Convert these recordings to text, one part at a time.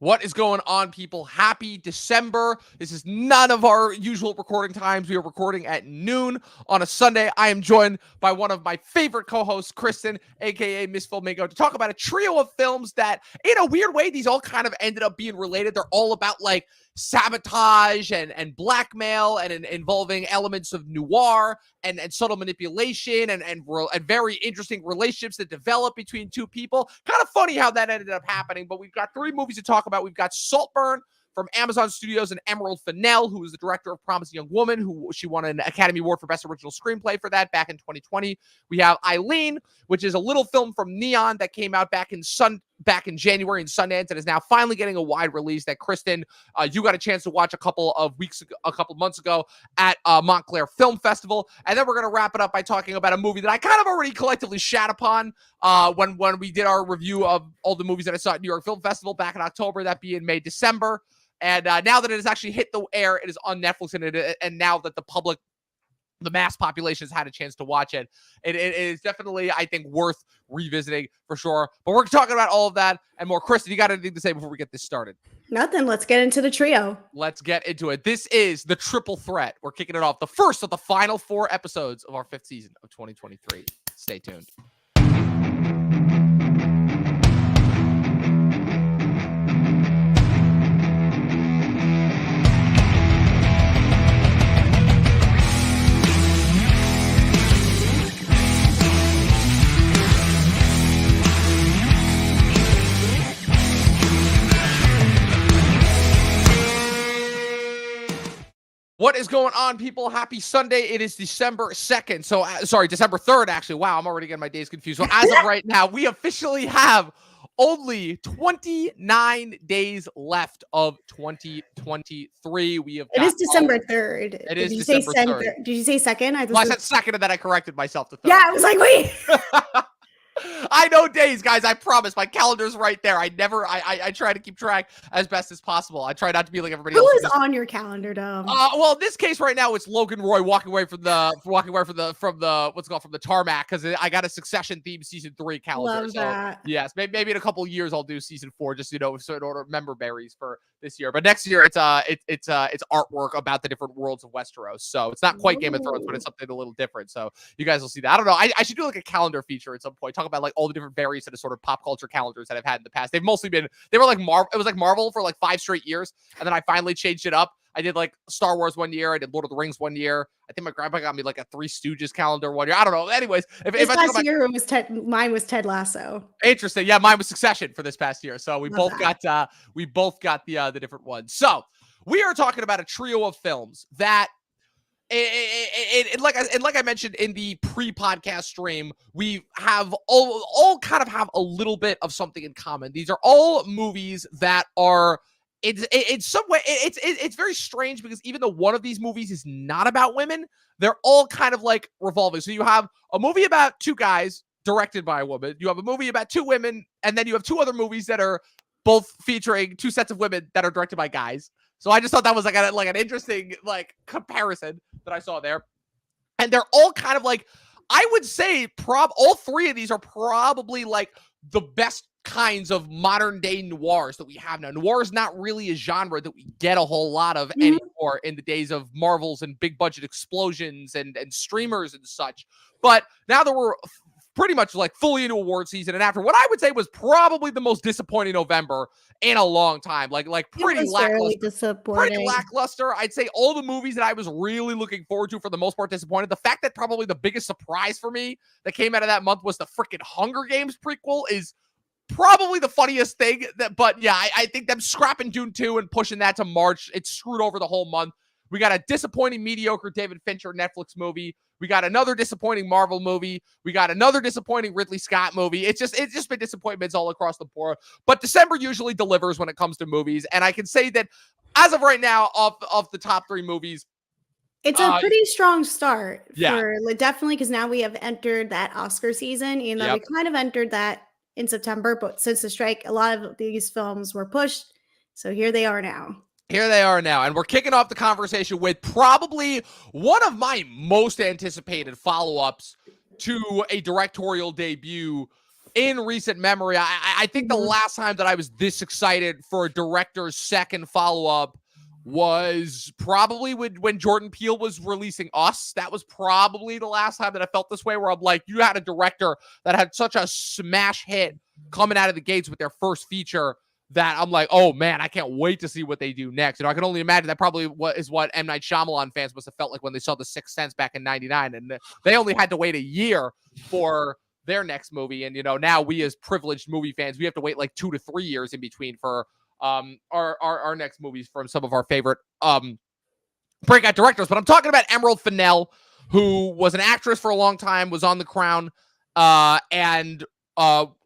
What is going on, people? Happy December. This is none of our usual recording times. We are recording at noon on a Sunday. I am joined by one of my favorite co-hosts, Kristen, aka Miss Filmmaker, to talk about a trio of films that, in a weird way, these all kind of ended up being related. They're all about like sabotage and blackmail and involving elements of noir and subtle manipulation and very interesting relationships that develop between two people. Kind of funny how that ended up happening, but we've got three movies to talk about. We've got Saltburn from Amazon Studios and Emerald Fennell, who is the director of Promising Young Woman, who she won an Academy Award for Best Original Screenplay for that back in 2020. We have Eileen, which is a little film from Neon that came out back in January in Sundance and is now finally getting a wide release that Kristen, you got a chance to watch a couple months ago at Montclair Film Festival. And then we're going to wrap it up by talking about a movie that I kind of already collectively shat upon when we did our review of all the movies that I saw at New York Film Festival back in October, that being May, December. And now that it has actually hit the air, it is on Netflix, and now that the mass population has had a chance to watch it, it is definitely, I think, worth revisiting for sure. But we're talking about all of that and more. Kristen, you got anything to say before we get this started? Nothing. Let's get into the trio. Let's get into it. This is the Triple Threat. We're kicking it off. The first of the final 4 episodes of our 5th season of 2023. Stay tuned. What is going on, people? Happy Sunday. It is December 2nd. December 3rd, actually. Wow, I'm already getting my days confused. So as of right now, we officially have only 29 days left of 2023. It is December 3rd. It is December 3rd. Did you say 2nd? I said 2nd, and then I corrected myself to 3rd. Yeah, I was like, wait. I know days, guys. I promise. My calendar's right there. I try to keep track as best as possible. I try not to be like everybody else. Who is on your calendar, Dom? Well, in this case right now, it's Logan Roy walking away from the tarmac, because I got a Succession themed season 3 calendar. Love that. Yes, maybe in a couple of years I'll do season 4, just so in order member berries for this year. But next year it's artwork about the different worlds of Westeros. So it's not quite Game of Thrones, but it's something a little different. So you guys will see that. I don't know. I should do like a calendar feature at some point. Talk about like all the different various sort of pop culture calendars that I've had in the past. They've mostly been, it was like Marvel for like 5 straight years, and then I finally changed it up. I did like Star Wars one year. I did Lord of the Rings one year. I think my grandpa got me like a 3 Stooges calendar one year. I don't know. Anyways, mine was Ted Lasso. Interesting. Yeah, mine was Succession for this past year. So we both got the different ones. So we are talking about a trio of films that, like I mentioned in the pre-podcast stream, we have all kind of have a little bit of something in common. These are all movies that are, in some way, it's very strange, because even though one of these movies is not about women, they're all kind of like revolving. So you have a movie about 2 guys directed by a woman. You have a movie about 2 women, and then you have 2 other movies that are both featuring 2 sets of women that are directed by guys. So I just thought that was like an interesting like comparison that I saw there. And they're all kind of like, I would say all 3 of these are probably like the best kinds of modern day noirs that we have now. Noir is not really a genre that we get a whole lot of anymore in the days of Marvels and big budget explosions and streamers and such. But now that we're pretty much like fully into award season, and after what I would say was probably the most disappointing November in a long time, like pretty lackluster. I'd say all the movies that I was really looking forward to, for the most part, disappointed. The fact that probably the biggest surprise for me that came out of that month was the freaking Hunger Games prequel is probably the funniest thing. But yeah, I think them scrapping Dune 2 and pushing that to March, it screwed over the whole month. We got a disappointing, mediocre David Fincher Netflix movie. We got another disappointing Marvel movie. We got another disappointing Ridley Scott movie. It's just been disappointments all across the board. But December usually delivers when it comes to movies. And I can say that as of right now, of the top 3 movies, it's a pretty strong start. Yeah. Definitely, because now we have entered that Oscar season, even though we kind of entered that in September. But since the strike, a lot of these films were pushed. So here they are now. And we're kicking off the conversation with probably one of my most anticipated follow-ups to a directorial debut in recent memory, I think the last time that I was this excited for a director's second follow-up was probably when Jordan Peele was releasing Us. That was probably the last time that I felt this way, where I'm like, you had a director that had such a smash hit coming out of the gates with their first feature that I'm like, oh man, I can't wait to see what they do next. You know, I can only imagine that probably is what M. Night Shyamalan fans must have felt like when they saw The Sixth Sense back in '99, and they only had to wait a year for their next movie. And, you know, now we as privileged movie fans, we have to wait like 2 to 3 years in between for our next movies from some of our favorite breakout directors. But I'm talking about Emerald Fennell, who was an actress for a long time, was on The Crown, and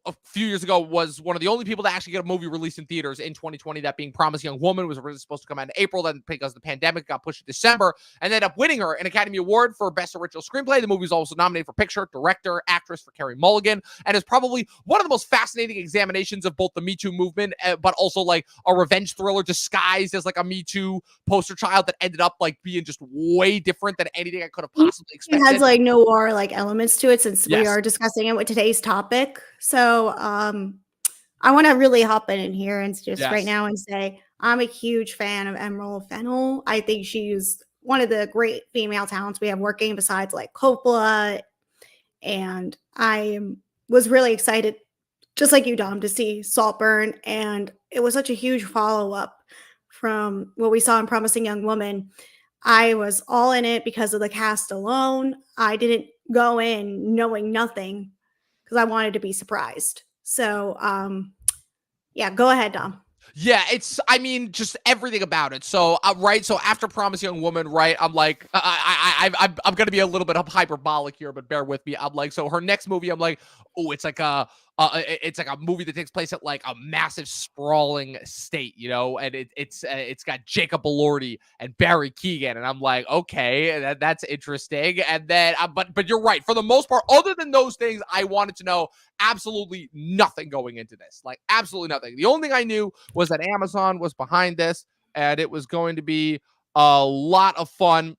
a few years ago was one of the only people to actually get a movie released in theaters in 2020, that being Promising Young Woman. Was originally supposed to come out in April, then because of the pandemic got pushed to December, and ended up winning her an Academy Award for Best Original Screenplay. The movie was also nominated for Picture, Director, Actress for Carey Mulligan, and is probably one of the most fascinating examinations of both the Me Too movement, but also like a revenge thriller disguised as like a Me Too poster child that ended up like being just way different than anything I could have possibly expected. It has like noir like elements to it, since we are discussing it with today's topic. So I want to really hop in here and just right now and say I'm a huge fan of Emerald Fennell. I think she's one of the great female talents we have working besides like Coppola. And I was really excited, just like you, Dom, to see Saltburn. And it was such a huge follow-up from what we saw in Promising Young Woman. I was all in it because of the cast alone. I didn't go in knowing nothing because I wanted to be surprised. So, yeah, go ahead, Dom. Yeah, I mean, just everything about it. So, right. So after Promising Young Woman, right, I'm like, I'm going to be a little bit hyperbolic here, but bear with me. I'm like, so her next movie, I'm like, oh, it's like a movie that takes place at like a massive sprawling estate, you know, and it's got Jacob Elordi and Barry Keoghan, and I'm like, okay, that's interesting. And then, but you're right. For the most part, other than those things, I wanted to know absolutely nothing going into this, like absolutely nothing. The only thing I knew was that Amazon was behind this, and it was going to be a lot of fun.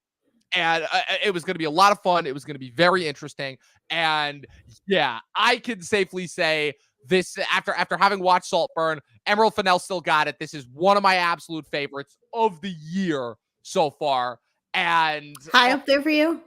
And it was going to be a lot of fun. It was going to be very interesting. And yeah, I can safely say this after having watched Saltburn, Emerald Fennell still got it. This is one of my absolute favorites of the year so far. And high up there for you?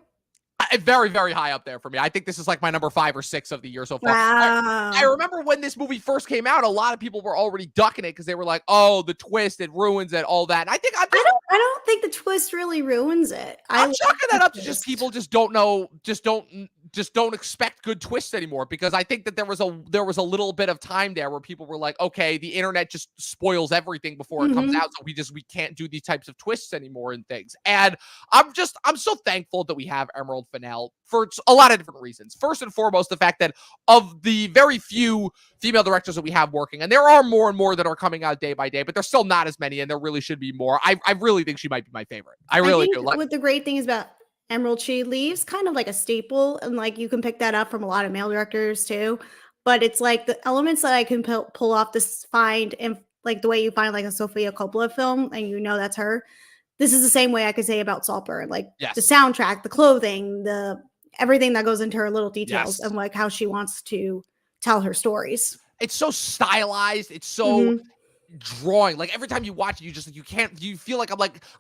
Very, very high up there for me. I think this is like my number 5 or 6 of the year so far. Wow. I remember when this movie first came out, a lot of people were already ducking it because they were like, "Oh, the twist, it ruins it, all that." And I think I don't think the twist really ruins it. I'm chalking that up to just people just don't know, just don't expect good twists anymore, because I think that there was a little bit of time there where people were like, okay, the internet just spoils everything before it comes out, so we can't do these types of twists anymore and things. And I'm so thankful that we have Emerald Fennell for a lot of different reasons. First and foremost, the fact that of the very few female directors that we have working, and there are more and more that are coming out day by day, but there's still not as many, and there really should be more. I really think she might be my favorite. I really do. What the great thing is about Emerald, she leaves kind of like a staple, and like you can pick that up from a lot of male directors too. But it's like the elements that I can pull off this find, and like the way you find like a Sofia Coppola film, and you know that's her. This is the same way I could say about Saltburn, like the soundtrack, the clothing, everything that goes into her little details, and like how she wants to tell her stories. It's so stylized. It's so drawing. Like every time you watch it, you feel like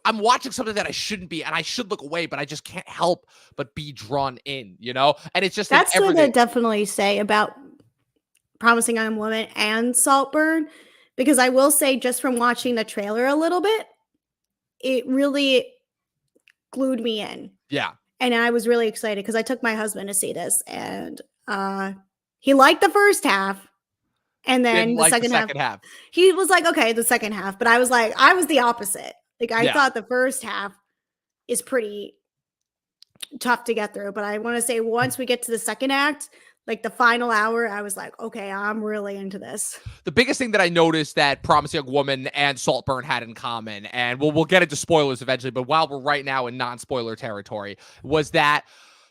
I'm watching something that I shouldn't be, and I should look away, but I just can't help but be drawn in, you know? And it's just that's what I definitely say about Promising Young Woman and Saltburn, because I will say, just from watching the trailer a little bit, it really glued me in. Yeah. And I was really excited because I took my husband to see this, and he liked the first half. And then the second half, he was like, okay, the second half. But I was the opposite. Like, I thought the first half is pretty tough to get through. But I want to say, once we get to the second act, like the final hour, I was like, okay, I'm really into this. The biggest thing that I noticed that Promising Young Woman and Saltburn had in common, and we'll get into spoilers eventually, but while we're right now in non-spoiler territory, was that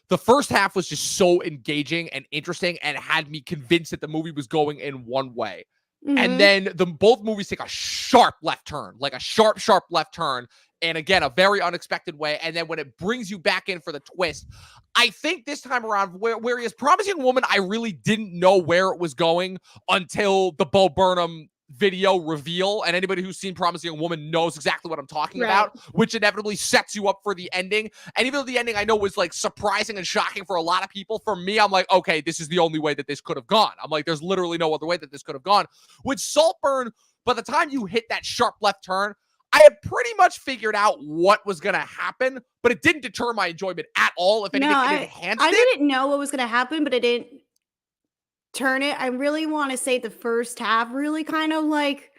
the first half was just so engaging and interesting and had me convinced that the movie was going in one way. And then both movies take a sharp left turn, like a sharp left turn. in, again, a very unexpected way. And then when it brings you back in for the twist, I think this time around, where he is Promising Woman, I really didn't know where it was going until the Bo Burnham video reveal, and anybody who's seen Promising Woman knows exactly what I'm talking about, which inevitably sets you up for the ending. And even though the ending I know was like surprising and shocking for a lot of people, for me, I'm like, okay, this is the only way that this could have gone. I'm like, there's literally no other way that this could have gone. With Saltburn, by the time you hit that sharp left turn, I had pretty much figured out what was going to happen, but it didn't deter my enjoyment at all. If anything, it enhanced it. I didn't know what was going to happen, but it didn't turn it. I really want to say the first half really kind of like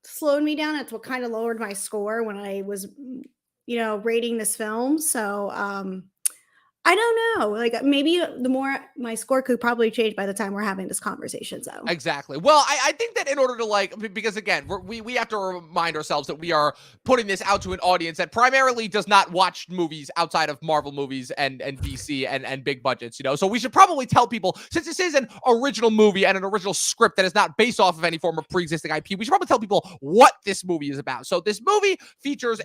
slowed me down. It's what kind of lowered my score when I was, rating this film. So, I don't know. Like maybe the more my score could probably change by the time we're having this conversation. So exactly. Well, I think that in order to because again, we have to remind ourselves that we are putting this out to an audience that primarily does not watch movies outside of Marvel movies and DC and big budgets, So we should probably tell people, since this is an original movie and an original script that is not based off of any form of pre-existing IP, we should probably tell people what this movie is about. So this movie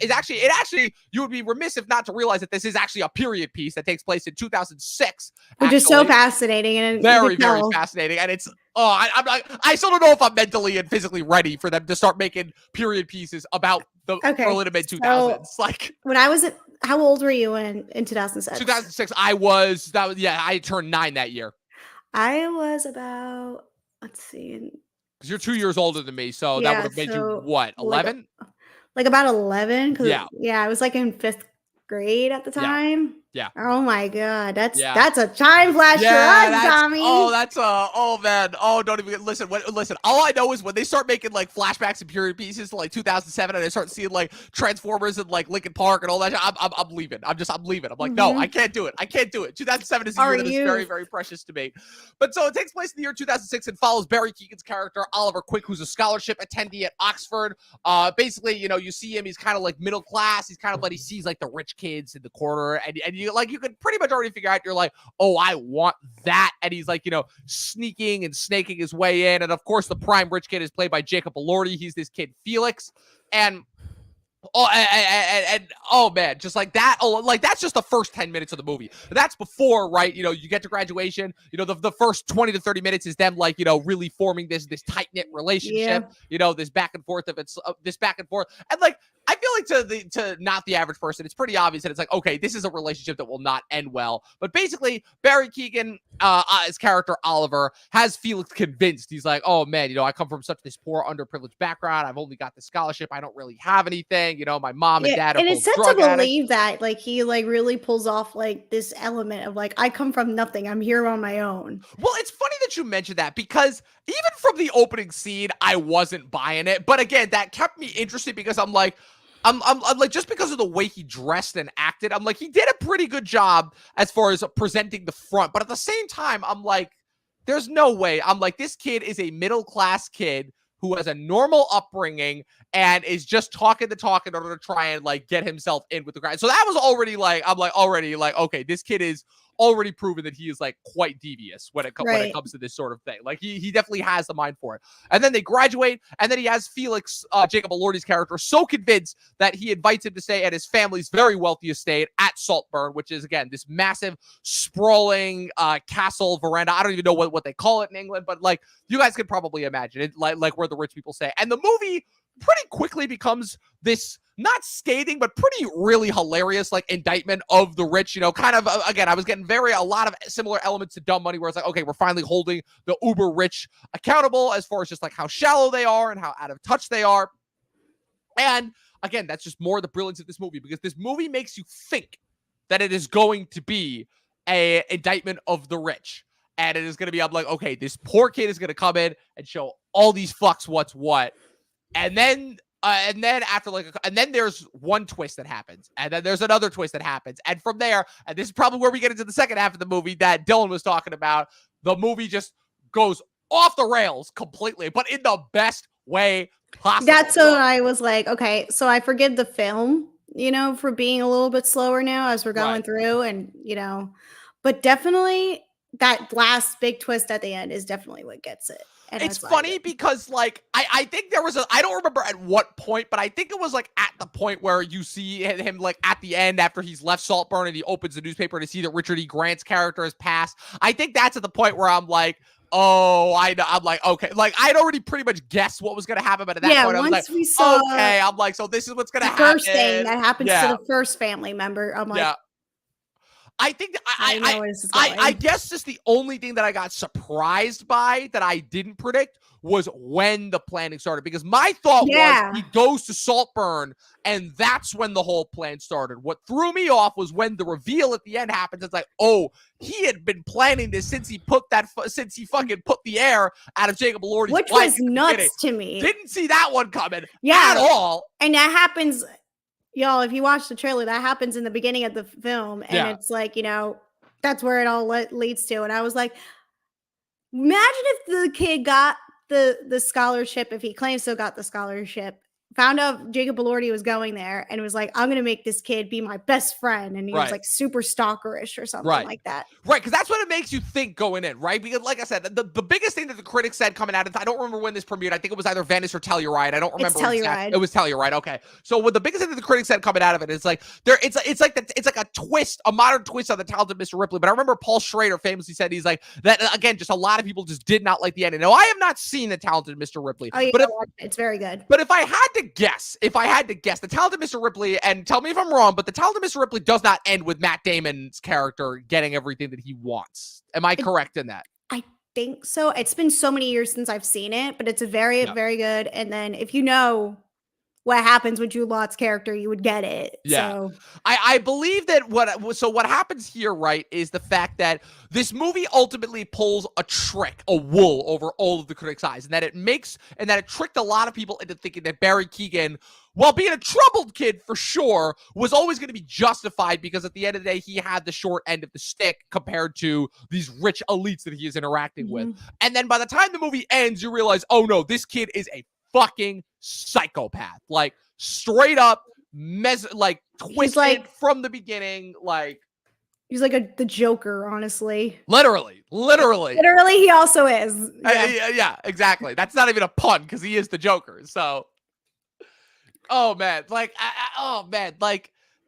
actually, you would be remiss if not to realize that this is actually a period piece that takes place in 2006, which is so fascinating and very fascinating. And it's I still don't know if I'm mentally and physically ready for them to start making period pieces about the early to mid 2000s. Like when I was how old were you in 2006? 2006. I turned 9 that year. I was about, let's see, because you're 2 years older than me, so that would have made you what, 11? Like about 11. I was like in 5th grade at the time. Yeah. Oh my God. That's a time flash for us, Tommy. Don't even listen. Listen, all I know is when they start making like flashbacks and period pieces to like 2007 and I start seeing like Transformers and like Linkin Park and all that, I'm leaving. I'm leaving. I'm like, no, I can't do it. 2007 is a year that is very, very precious to me. But so it takes place in the year 2006 and follows Barry Keoghan's character, Oliver Quick, who's a scholarship attendee at Oxford. Basically, you see him, he's kind of like middle class. He's kind of like, he sees like the rich kids in the corner and you could pretty much already figure out, you're like, oh, I want that. And he's like, sneaking and snaking his way in. And of course, the prime rich kid is played by Jacob Elordi. He's this kid, Felix. And oh man, just like that, that's just the first 10 minutes of the movie. That's before, right? You get to graduation, the first 20 to 30 minutes is them like, really forming this tight-knit relationship, this back and forth and like, I feel like to not the average person, it's pretty obvious that it's like, okay, this is a relationship that will not end well. But basically, Barry Keoghan, his character Oliver, has Felix convinced. He's like, oh man, I come from this poor, underprivileged background. I've only got the scholarship. I don't really have anything. My mom and dad are both drug addicts. And it's set to believe that, like, he like really pulls off like this element of like, I come from nothing. I'm here on my own. Well, it's funny that you mentioned that because even from the opening scene, I wasn't buying it. But again, that kept me interested because I'm like, just because of the way he dressed and acted, I'm like, he did a pretty good job as far as presenting the front. But at the same time, I'm like, there's no way. I'm like, this kid is a middle-class kid who has a normal upbringing and is just talking the talk in order to try and like get himself in with the crowd. So that was already like, I'm like, okay, this kid is already proven that he is like quite devious when it comes to this sort of thing. Like he definitely has the mind for it. And then they graduate, and then he has Felix, Jacob Elordi's character, so convinced that he invites him to stay at his family's very wealthy estate at Saltburn, which is again this massive, sprawling castle veranda. I don't even know what they call it in England, but like you guys could probably imagine it, like where the rich people stay. And the movie pretty quickly becomes this not scathing, but pretty really hilarious, like indictment of the rich, kind of, again, I was getting a lot of similar elements to Dumb Money, where it's like, okay, we're finally holding the uber rich accountable as far as just like how shallow they are and how out of touch they are. And again, that's just more of the brilliance of this movie, because this movie makes you think that it is going to be a indictment of the rich. And it is going to be, I'm like, okay, this poor kid is going to come in and show all these fucks what's what. And then after and then there's one twist that happens, and then there's another twist that happens, and from there, and this is probably where we get into the second half of the movie that Dylan was talking about, the movie just goes off the rails completely, but in the best way possible. That's when I was like, okay, so I forgive the film, for being a little bit slower now as we're going through, and but definitely that last big twist at the end is definitely what gets it. And it's funny because like I think there was I don't remember at what point, but I think it was like at the point where you see him like at the end after he's left Saltburn and he opens the newspaper to see that Richard E. Grant's character has passed. I think that's at the point where I'm like, oh, I'm like, okay, like I'd already pretty much guessed what was gonna happen, but at that point I was like, we saw okay, I'm like, so this is what's gonna happen. First thing that happens to the first family member, I'm like, I think I guess just the only thing that I got surprised by that I didn't predict was when the planning started, because my thought was he goes to Saltburn and that's when the whole plan started. What threw me off was when the reveal at the end happens. It's like, oh, he had been planning this since he fucking put the air out of Jacob Elordi's which was nuts to me. Didn't see that one coming at all. And that happens. Y'all, if you watch the trailer, that happens in the beginning of the film. And it's like, that's where it all leads to. And I was like, imagine if the kid got the scholarship, if he claims to got the scholarship, found out Jacob Elordi was going there and was like, I'm going to make this kid be my best friend. And he was like super stalkerish or something like that. Right. Because that's what it makes you think going in. Right. Because like I said, the biggest thing that the critics said coming out of, I don't remember when this premiered. I think it was either Venice or Telluride. I don't remember. Telluride. It was Telluride. Okay. So what the biggest thing that the critics said coming out of it is like, it's like a twist, a modern twist on the Talented Mr. Ripley. But I remember Paul Schrader famously said, he's like, that again, just a lot of people just did not like the ending. Now, I have not seen the Talented Mr. Ripley. Oh, but it's very good. But if I had to guess, the Talented Mr. Ripley, and tell me if I'm wrong, but the Talented Mr. Ripley does not end with Matt Damon's character getting everything that he wants. Am I correct in that? I think so. It's been so many years since I've seen it, but it's a very, very good. And then if you know what happens with Jude Law's character, you would get it. Yeah. So I believe that what happens here, right, is the fact that this movie ultimately pulls a wool over all of the critics' eyes, and that it tricked a lot of people into thinking that Barry Keoghan, while being a troubled kid for sure, was always going to be justified because at the end of the day, he had the short end of the stick compared to these rich elites that he is interacting with. And then by the time the movie ends, you realize, oh no, this kid is a fucking psychopath, like straight up twisted from the beginning. Like he's like the Joker, honestly. Literally, he also is. Yeah, exactly. That's not even a pun because he is the Joker. So, oh man, do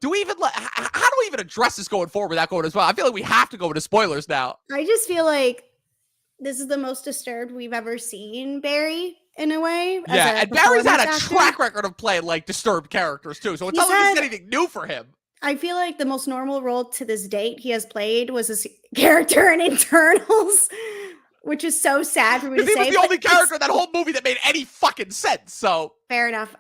we even how do we even address this going forward without going as well? I feel like we have to go into spoilers now. I just feel like this is the most disturbed we've ever seen Barry. In a way. Yeah, and Barry's had a track record of playing like disturbed characters too, so it's not like this is anything new for him. I feel like the most normal role to this date he has played was his character in Internals, which is so sad for me to say. He was the only character in that whole movie that made any fucking sense, so. Fair enough.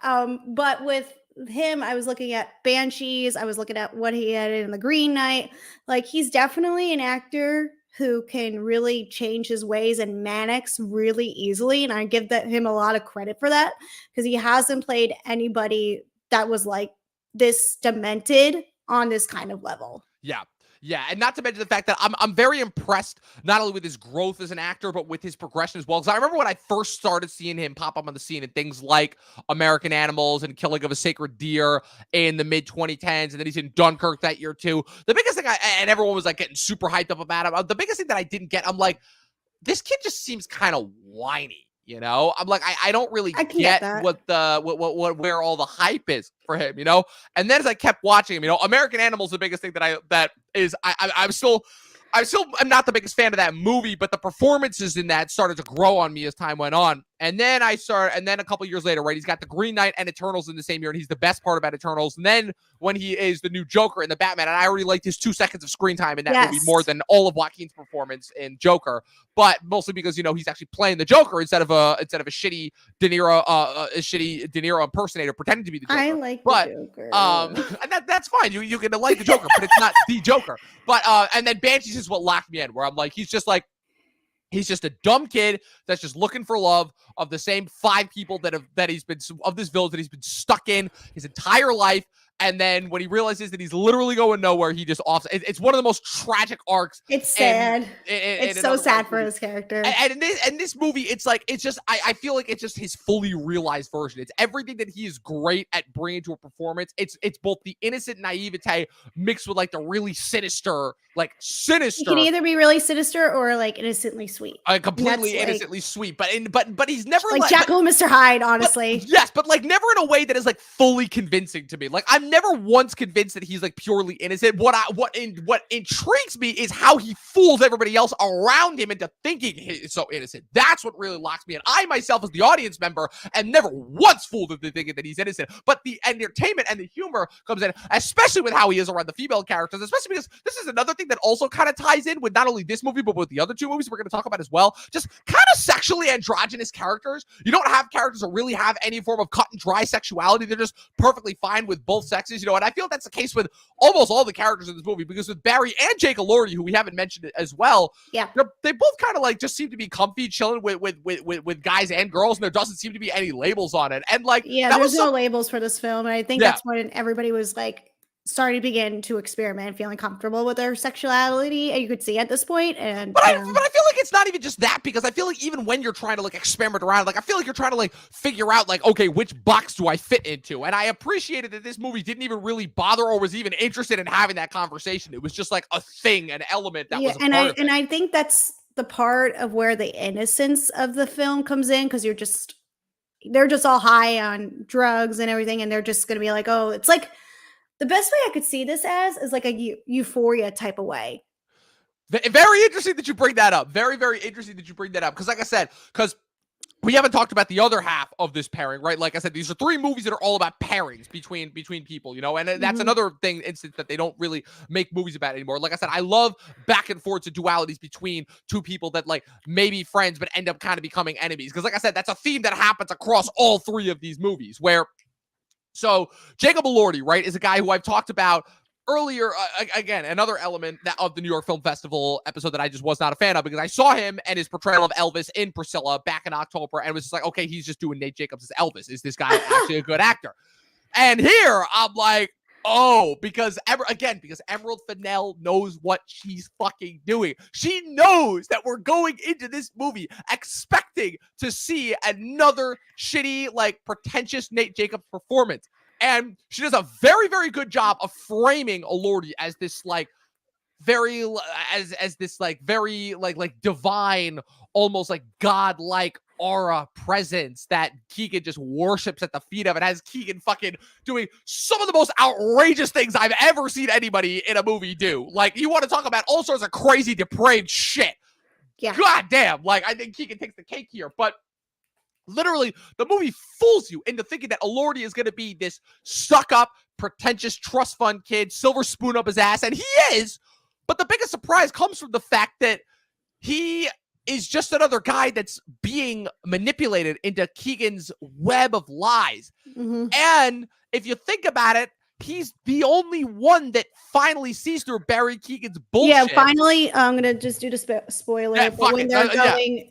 But with him, I was looking at Banshees, I was looking at what he had in The Green Knight. Like, he's definitely an actor who can really change his ways and manics really easily. And I give him a lot of credit for that because he hasn't played anybody that was like this demented on this kind of level. Yeah. Yeah, and not to mention the fact that I'm very impressed not only with his growth as an actor, but with his progression as well. Because I remember when I first started seeing him pop up on the scene in things like American Animals and Killing of a Sacred Deer in the mid-2010s, and then he's in Dunkirk that year too. The biggest thing, and everyone was like getting super hyped up about him, the biggest thing that I didn't get, I'm like, this kid just seems kind of whiny. You know, I'm like, I don't really get where all the hype is for him, you know? And then as I kept watching him, you know, American Animals, the biggest thing I'm not the biggest fan of that movie, but the performances in that started to grow on me as time went on. And then a couple years later, right, he's got The Green Knight and Eternals in the same year, and he's the best part about Eternals. And then when he is the new Joker in the Batman, and I already liked his 2 seconds of screen time in that movie more than all of Joaquin's performance in Joker, but mostly because, you know, he's actually playing the Joker instead of a shitty De Niro impersonator pretending to be the Joker. I like the Joker. And that's fine. You can like the Joker, but it's not the Joker. But and then Banshees is what locked me in, where I'm like, he's just a dumb kid that's just looking for love of the same 5 people of this village that he's been stuck in his entire life. And then when he realizes that he's literally going nowhere, he just offs. It's one of the most tragic arcs. It's sad. It's so sad for his character. And in this movie, it's like, it's just, I feel like it's just his fully realized version. It's everything that he is great at bringing to a performance. It's both the innocent naivete mixed with like the really sinister. He can either be really sinister or like innocently sweet. Completely innocently sweet. But he's never like Jekyll and Mr. Hyde, honestly. Yes, but like never in a way that is like fully convincing to me. Like I'm never once convinced that he's like purely innocent. What intrigues me is how he fools everybody else around him into thinking he's so innocent. That's what really locks me in. I myself, as the audience member, am never once fooled into thinking that he's innocent. But the entertainment and the humor comes in, especially with how he is around the female characters, especially because this is another thing that also kind of ties in with not only this movie, but with the other two movies we're going to talk about as well. Just kind of sexually androgynous characters. You don't have characters that really have any form of cut and dry sexuality. They're just perfectly fine with both sexes, and I feel that's the case with almost all the characters in this movie, because with Barry and Jake Elordi, who we haven't mentioned as well, they both kind of like just seem to be comfy chilling with guys and girls, and there doesn't seem to be any labels on it. And like, there's no labels for this film, and I think that's when everybody was like starting to begin to experiment, feeling comfortable with their sexuality, and you could see at this point. And but I feel like it's not even just that, because I feel like even when you're trying to like experiment around, like I feel like you're trying to like figure out like, okay, which box do I fit into? And I appreciated that this movie didn't even really bother or was even interested in having that conversation. It was just like a thing, an element that was a part of it. And I think that's the part of where the innocence of the film comes in, because they're just all high on drugs and everything, and they're just going to be like, oh, it's like, the best way I could see this as is like a Euphoria type of way. Very interesting that you bring that up. Very, very interesting that you bring that up. Because like I said, we haven't talked about the other half of this pairing, right? Like I said, these are three movies that are all about pairings between people, and that's another instance that they don't really make movies about anymore. Like I said, I love back and forths and dualities between two people that like may be friends but end up kind of becoming enemies. Because like I said, that's a theme that happens across all three of these movies, where so Jacob Elordi, right, is a guy who I've talked about earlier. Again, another element of the New York Film Festival episode that I just was not a fan of, because I saw him and his portrayal of Elvis in Priscilla back in October, and was just like, okay, he's just doing Nate Jacobs as Elvis. Is this guy actually a good actor? And here I'm like, oh, because Emerald Fennell knows what she's fucking doing. She knows that we're going into this movie expecting to see another shitty, like, pretentious Nate Jacobs performance. And she does a very, very good job of framing Elordi as this, like, very divine, almost like godlike aura presence that Keegan just worships at the feet of, and has Keegan fucking doing some of the most outrageous things I've ever seen anybody in a movie do. Like, you want to talk about all sorts of crazy, depraved shit. Yeah. God damn. Like, I think Keegan takes the cake here, but literally the movie fools you into thinking that Elordi is going to be this stuck-up, pretentious trust fund kid, silver spoon up his ass, and he is. But the biggest surprise comes from the fact that he is just another guy that's being manipulated into Keegan's web of lies. Mm-hmm. And if you think about it, he's the only one that finally sees through Barry Keegan's bullshit. Yeah, finally, I'm going to just do the spoiler. Yeah, but when they're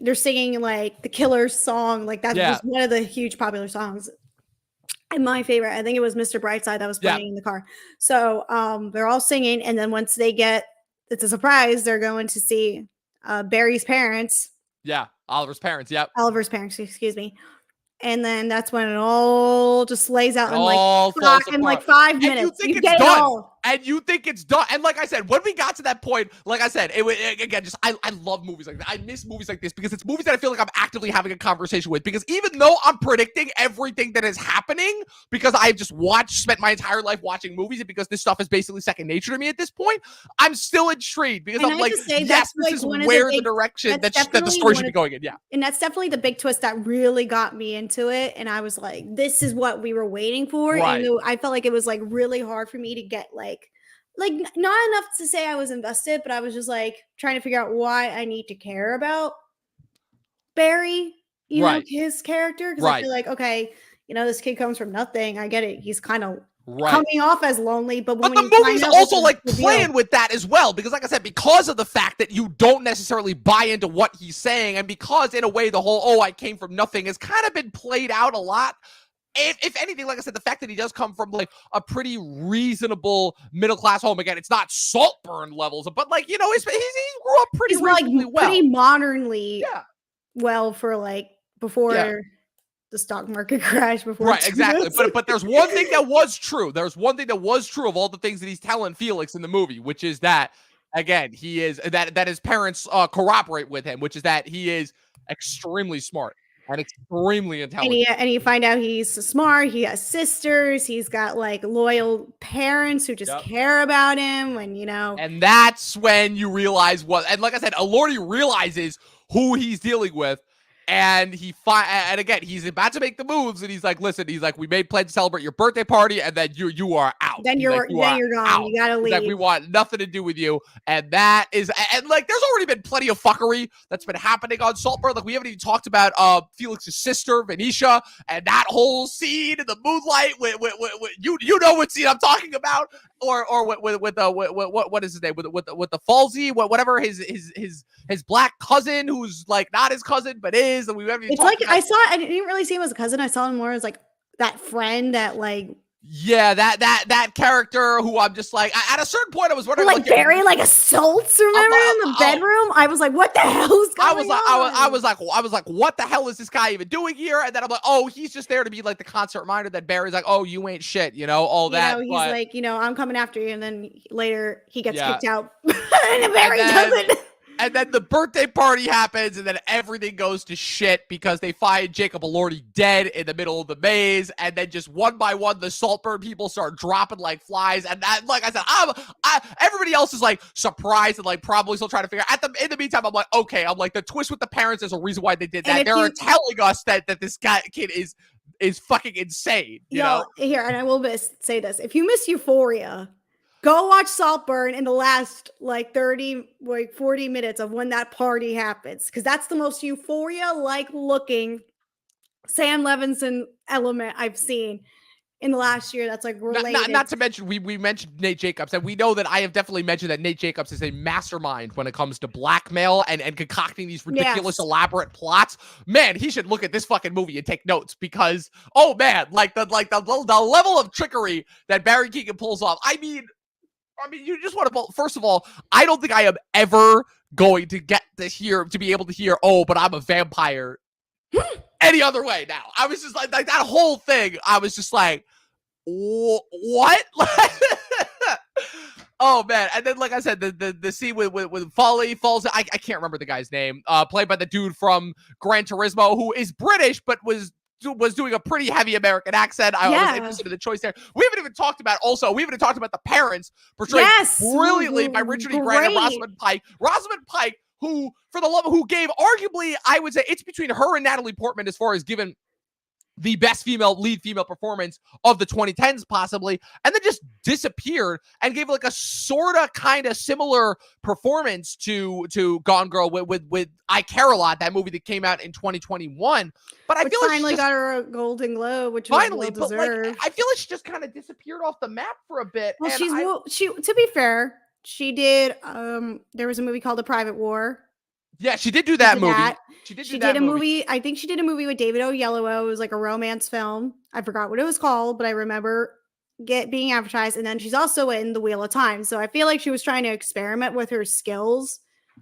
they're singing like the Killer's song, like that's just one of the huge popular songs. And my favorite, I think it was Mr. Brightside that was playing in the car. So they're all singing, and then once they get, it's a surprise, they're going to see Barry's parents. Yeah, Oliver's parents. Yep. Oliver's parents, excuse me. And then that's when it all just lays out in like 5 minutes. You get it all. And you think it's done. And like I said, when we got to that point, like I said, I love movies like that. I miss movies like this because it's movies that I feel like I'm actively having a conversation with. Because even though I'm predicting everything that is happening, because I've just spent my entire life watching movies, and because this stuff is basically second nature to me at this point, I'm still intrigued because I'm like, yes, this is where the direction that the story should be going in. Yeah. And that's definitely the big twist that really got me into it. And I was like, this is what we were waiting for. Right. And I felt like it was like really hard for me to get like not enough to say I was invested, but I was just like trying to figure out why I need to care about Barry, you know, his character. Because I feel like, okay, you know, this kid comes from nothing. I get it. He's kind of coming off as lonely, but when the movie's also like playing with that as well, because like I said, because of the fact that you don't necessarily buy into what he's saying, and because in a way the whole I came from nothing has kind of been played out a lot. if anything, like I said, the fact that he does come from like a pretty reasonable middle class home. Again, it's not Saltburn levels, but like he grew up pretty reasonably well, pretty modernly. Yeah. Well, for like before the stock market crash, before right, exactly. But there's one thing that was true. There's one thing that was true of all the things that he's telling Felix in the movie, which is that again he is that his parents corroborate with him, which is that he is extremely smart and extremely intelligent. And you find out he's smart. He has sisters. He's got like loyal parents who just care about him. And that's when you realize and like I said, Elordi realizes who he's dealing with. And and again, he's about to make the moves, and he's like, "Listen," he's like, "We made plans to celebrate your birthday party, and then you are out. Then you're gone. Out. You gotta leave. Like, we want nothing to do with you." And that is, and like, there's already been plenty of fuckery that's been happening on Saltburn. Like, we haven't even talked about Felix's sister Venetia and that whole scene in the moonlight. With you know what scene I'm talking about, or with what is his name with the Falsey, whatever his black cousin who's like not his cousin but is. And we haven't even it's like I didn't really see him as a cousin. I saw him more as like that friend that like that character who I'm just like at a certain point I was wondering like Barry like assaults, remember, in the bedroom. I was like, what the hell is going on? I was like, what the hell is this guy even doing here? And then I'm like, oh, he's just there to be like the constant reminder that Barry's like, oh, you ain't shit, all that. He's like, I'm coming after you, and then later he gets kicked out, and Barry doesn't. And then the birthday party happens, and then everything goes to shit because they find Jacob Elordi dead in the middle of the maze, and then just one by one, the Saltburn people start dropping like flies. And that, like I said, everybody else is like surprised and like probably still trying to figure out. In the meantime, I'm like, okay, I'm like, the twist with the parents is a reason why they did that. They're telling us that this kid is fucking insane. You know? Here, and I will say this: if you miss Euphoria, go watch Saltburn in the last like 40 minutes of when that party happens, because that's the most Euphoria-like looking Sam Levinson element I've seen in the last year. That's like related. Not to mention, we mentioned Nate Jacobs, and we know that I have definitely mentioned that Nate Jacobs is a mastermind when it comes to blackmail and concocting these ridiculous, elaborate plots. Man, he should look at this fucking movie and take notes because, oh man, like the level of trickery that Barry Keoghan pulls off. I mean, you just want to. First of all, I don't think I am ever going to get to be able to hear, "Oh, but I'm a vampire," any other way. Now, I was just like that whole thing. I was just like, "What?" Oh man! And then, like I said, the scene with Falls. I can't remember the guy's name. Played by the dude from Gran Turismo, who is British but was doing a pretty heavy American accent. I was interested in the choice there. We haven't even talked about the parents portrayed brilliantly by Richard E. Grant and Rosamund Pike. Rosamund Pike, who gave arguably, I would say, it's between her and Natalie Portman as far as given the best lead female performance of the 2010s possibly, and then just disappeared and gave like a sort of kind of similar performance to Gone Girl with I Care a Lot, that movie that came out in 2021. But I feel like finally got her a Golden Globe, which finally, was well deserved. Like, I feel like she just kind of disappeared off the map for a bit. Well, she to be fair, she did there was a movie called The Private War. Yeah, she did do that movie. She did a movie. I think she did a movie with David Oyelowo. It was like a romance film. I forgot what it was called, but I remember being advertised. And then she's also in The Wheel of Time. So I feel like she was trying to experiment with her skills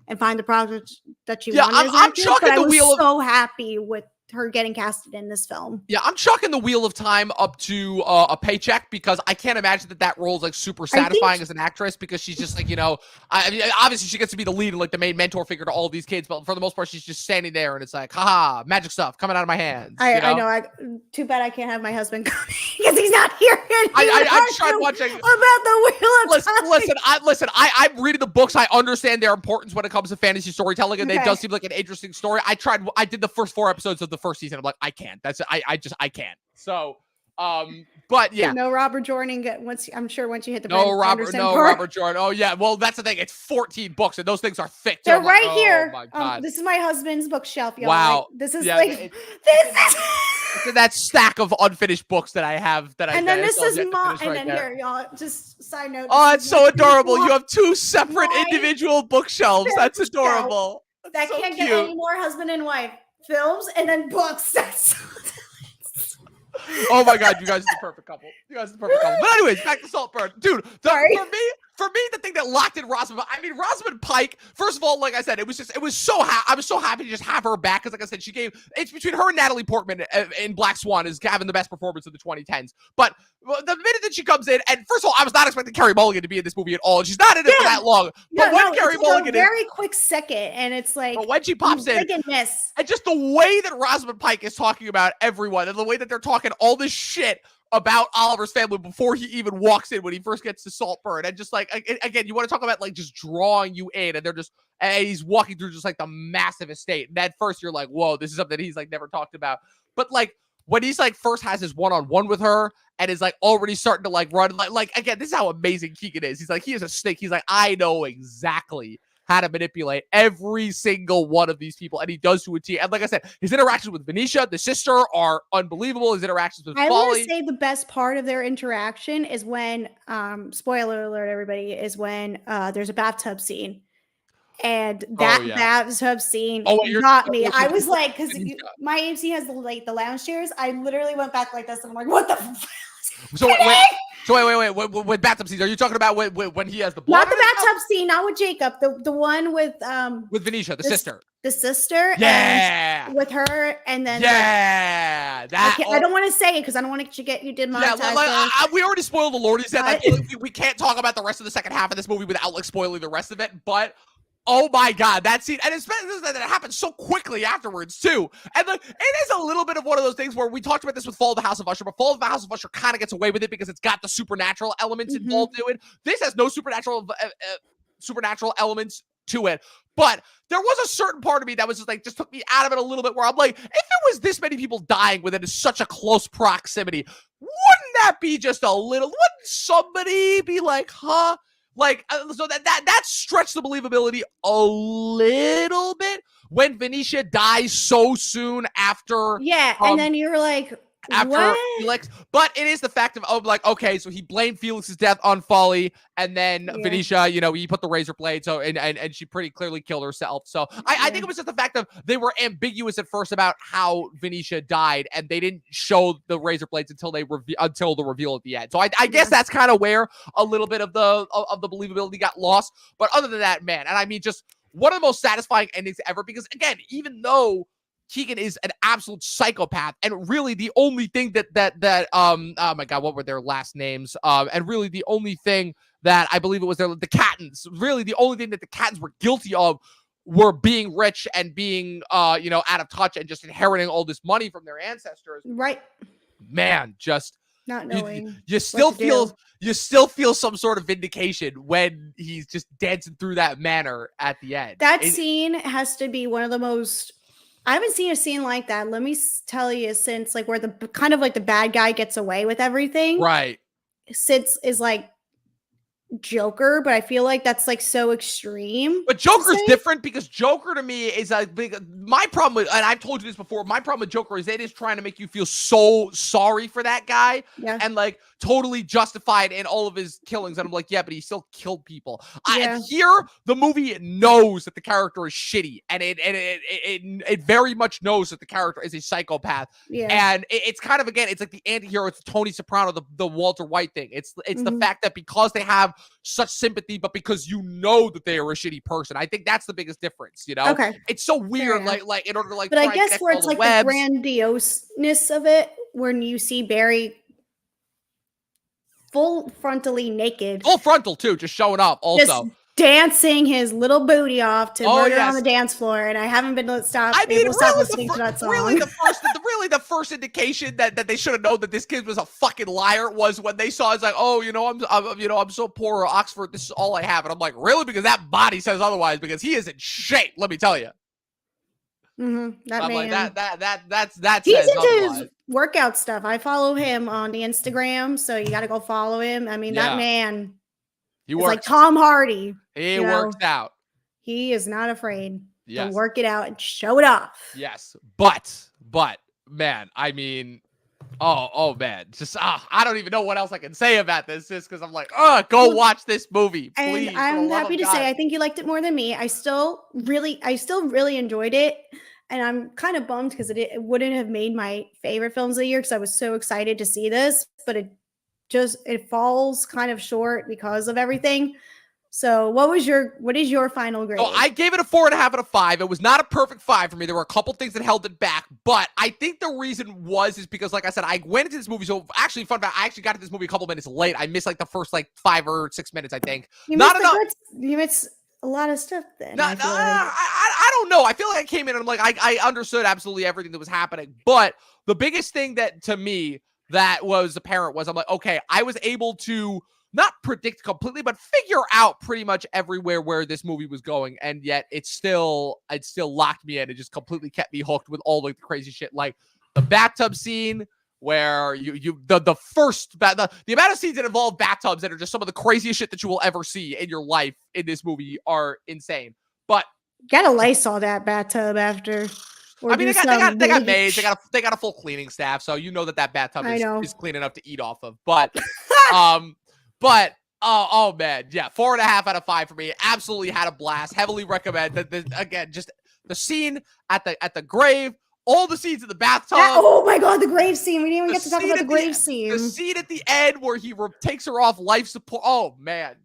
and find the project that she wanted. I'm chalking the Wheel. So happy with her getting casted in this film. Yeah, I'm chalking The Wheel of Time up to a paycheck because I can't imagine that role is like super satisfying as an actress, because she's just like, I mean, obviously she gets to be the lead and like the main mentor figure to all these kids, but for the most part she's just standing there and it's like, haha, magic stuff coming out of my hands. I know. Too bad I can't have my husband come because he's not here. I tried watching about The Wheel of Time. Listen, I'm reading the books. I understand their importance when it comes to fantasy storytelling, and it does seem like an interesting story. I did the first 4 episodes of the first season. I'm like, I can't. I can't. So, but yeah. No Robert Jordan. Once you hit the Robert Jordan. Oh yeah. Well, that's the thing. It's 14 books, and those things are thick. They're right here. Oh my God. This is my husband's bookshelf, y'all. Wow. Like, this is it's that stack of unfinished books that I have. And then this is mom. And then here, y'all. Just side note. Oh, it's so adorable. You have 2 separate individual bookshelves. That's adorable. That can't get any more husband and wife. Films and then books. Oh my god, you guys are the perfect couple. You guys are the perfect couple. But anyways, back to Saltburn. Dude, for me, the thing that locked in Rosamund, I mean, Rosamund Pike, first of all, like I said, I was so happy to just have her back, because like I said, it's between her and Natalie Portman in Black Swan is having the best performance of the 2010s. But the minute that she comes in, and first of all, I was not expecting Carey Mulligan to be in this movie at all. She's not in it for that long. But when Carey Mulligan is a very quick second, and it's like, but when she pops in, and just the way that Rosamund Pike is talking about everyone, and the way that they're talking all this shit about Oliver's family before he even walks in, when he first gets to Saltburn, and just like, again, you want to talk about like just drawing you in, and they're just, and he's walking through just like the massive estate, and at first you're like, whoa, this is something that he's like never talked about. But like when he's like first has his one-on-one with her and is like already starting to like run, like again, this is how amazing Keegan is. He's like, he is a snake. He's like, I know exactly how to manipulate every single one of these people, and he does to a T. And like I said, his interactions with Venetia, the sister, are unbelievable. His interactions with I Folly. want to say the best part of their interaction is when, spoiler alert, everybody, is when there's a bathtub scene. And that bathtub scene got me. I was like, because my AMC has the lounge chairs. I literally went back like this, and I'm like, what the fuck? So wait. With bathtub scenes, are you talking about when he has the blood? Not the bathtub scene, not with Jacob. The one with Venetia, the sister. The sister, yeah, and with her, and then that. I don't want to say it because I don't want to get you demonetized. Yeah, we already spoiled the Lord. He said that we can't talk about the rest of the second half of this movie without like spoiling the rest of it, but. Oh my god, that scene, and especially that it happened so quickly afterwards too. And like, it is a little bit of one of those things where we talked about this with Fall of the House of Usher, but Fall of the House of Usher kind of gets away with it because it's got the supernatural elements involved to it. This has no supernatural elements to it. But there was a certain part of me that was just took me out of it a little bit, where I'm like, if it was this many people dying within such a close proximity, wouldn't that be just a little? Wouldn't somebody be like, huh? Like, so that stretched the believability a little bit when Venetia dies so soon after. Yeah, and then you're like, after Felix, but it is the fact of like, okay, so he blamed Felix's death on Folly, and then Venetia, he put the razor blade, so and she pretty clearly killed herself. So I think it was just the fact of they were ambiguous at first about how Venetia died, and they didn't show the razor blades until the reveal at the end. So I guess that's kind of where a little bit of the believability got lost. But other than that, man, and I mean, just one of the most satisfying endings ever, because again, even though Keegan is an absolute psychopath, and really the only thing that oh my god, what were their last names? And really the only thing that I believe it was the Cattons. Really the only thing that the Cattons were guilty of were being rich and being out of touch and just inheriting all this money from their ancestors. Right. Man, just not knowing. You still feel some sort of vindication when he's just dancing through that manor at the end. That scene has to be one of the most. I haven't seen a scene like that. Let me tell you, since like where the kind of like the bad guy gets away with everything. Right. Since is like Joker, but I feel like that's like so extreme. But Joker's different because Joker to me is a big. My problem with, and I've told you this before, my problem with Joker is it is trying to make you feel so sorry for that guy, and like totally justified in all of his killings. And I'm like, yeah, but he still killed people. And here, the movie knows that the character is shitty, and it very much knows that the character is a psychopath. Yeah, and it's kind of, again, it's like the anti-hero. It's Tony Soprano, the Walter White thing. It's the fact that because they have such sympathy, but because you know that they are a shitty person. I think that's the biggest difference, Okay. It's so weird, like in order to like. But I guess where it's like the grandioseness of it, when you see Barry full frontally naked, full frontal too, just showing up, also just dancing his little booty off to Murder on the Dance Floor, and I haven't been able to stop listening to that song. Really, the first indication that they should have known that this kid was a fucking liar was when they saw it's like, oh, I'm so poor, Oxford, this is all I have, and I'm like, really? Because that body says otherwise, because he is in shape, let me tell you. That man, like, that he's says into otherwise. His workout stuff. I follow him on the Instagram, so you got to go follow him. I mean, that man. He works like Tom Hardy. He works out. He is not afraid to work it out and show it off. Yes, but man, I mean, oh man, just I don't even know what else I can say about this, just because I'm like, go watch this movie, please. And I'm happy to say I think you liked it more than me. I still really enjoyed it. and I'm kind of bummed because it wouldn't have made my favorite films of the year because I was so excited to see this, but it falls kind of short because of everything. So what is your final grade? So I gave it a 4.5 out of 5. It was not a perfect 5 for me. There were a couple things that held it back, but I think the reason is because, like I said, I went into this movie. So actually, fun fact, I actually got to this movie a couple minutes late. I missed like the first like 5 or 6 minutes, I think. You missed a lot of stuff then. I don't know. I feel like I came in and I'm like, I understood absolutely everything that was happening. But the biggest thing that to me that was apparent was I'm like, okay, I was able to not predict completely, but figure out pretty much everywhere where this movie was going. And yet it still locked me in. It just completely kept me hooked with all like the crazy shit. Like the bathtub scene where the amount of scenes that involve bathtubs that are just some of the craziest shit that you will ever see in your life in this movie are insane. But gotta Lysol that bathtub after. I mean, they got maids, they got a full cleaning staff, so you know that bathtub is clean enough to eat off of. But oh man, yeah, 4.5 out of 5 for me. Absolutely had a blast. Heavily recommend that. Again, just the scene at the grave, all the scenes in the bathtub. Oh my god, the grave scene. We didn't even get to talk about the grave scene. The scene at the end where he takes her off life support. Oh man,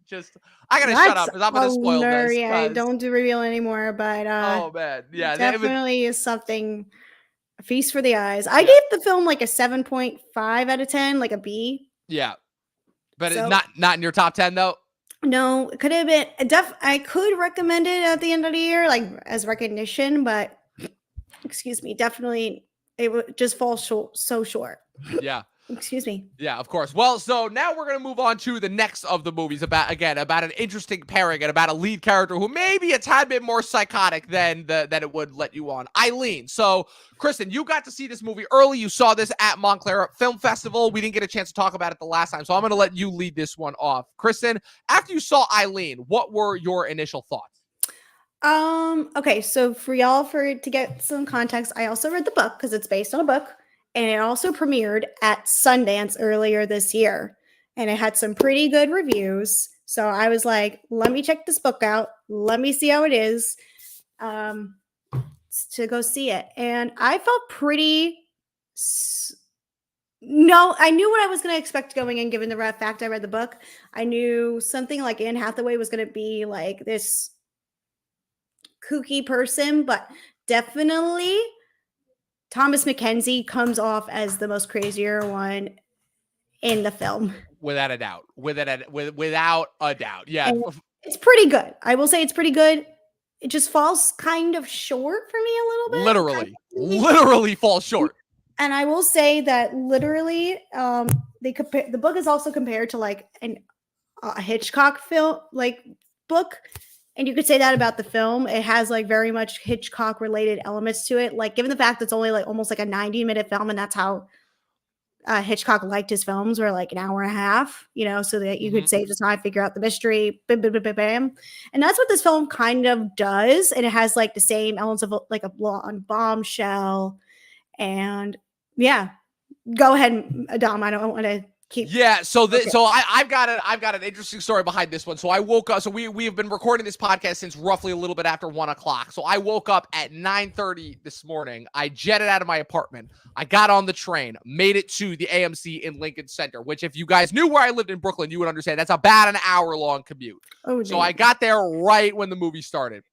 I gotta shut up because I'm gonna spoil this. Yeah, don't do reveal anymore. But oh man, yeah, definitely is something. A feast for the eyes. I gave the film like a 7.5 out of 10, like a B. Yeah. But it's not in your top 10 though? No, it could have been. I could recommend it at the end of the year, like as recognition, but excuse me, definitely it would just fall so short. Yeah. Excuse me. Yeah, of course. Well, so now we're going to move on to the next of the movies about an interesting pairing and about a lead character who may be a tad bit more psychotic than it would let you on. Eileen. So, Kristen, you got to see this movie early. You saw this at Montclair Film Festival. We didn't get a chance to talk about it the last time, so I'm going to let you lead this one off. Kristen, after you saw Eileen, what were your initial thoughts? Okay, so to get some context, I also read the book because it's based on a book. And it also premiered at Sundance earlier this year. And it had some pretty good reviews. So I was like, let me check this book out. Let me see how it is to go see it. And I felt I knew what I was going to expect going in, given the fact I read the book. I knew something like Anne Hathaway was going to be like this kooky person, but definitely Thomas Mackenzie comes off as the most crazier one in the film. Without a doubt. Without a doubt. Yeah. And it's pretty good. I will say it's pretty good. It just falls kind of short for me a little bit. Literally falls short. And I will say that literally, the book is also compared to like a Hitchcock film, like book. And you could say that about the film. It has like very much Hitchcock related elements to it. Like given the fact that it's only like almost like a 90-minute film, and that's how Hitchcock liked his films, were like an hour and a half, so that you could save the time, figure out the mystery, bam, bam, bam, bam, bam. And that's what this film kind of does. And it has like the same elements of like a blonde bombshell. And yeah, go ahead, Adam. I don't want to keep. Yeah, so I've got an interesting story behind this one. So I woke up. So we have been recording this podcast since roughly a little bit after 1 o'clock. So I woke up at 9:30 this morning. I jetted out of my apartment. I got on the train, made it to the AMC in Lincoln Center. Which, if you guys knew where I lived in Brooklyn, you would understand that's about an hour-long commute. Oh, so I got there right when the movie started,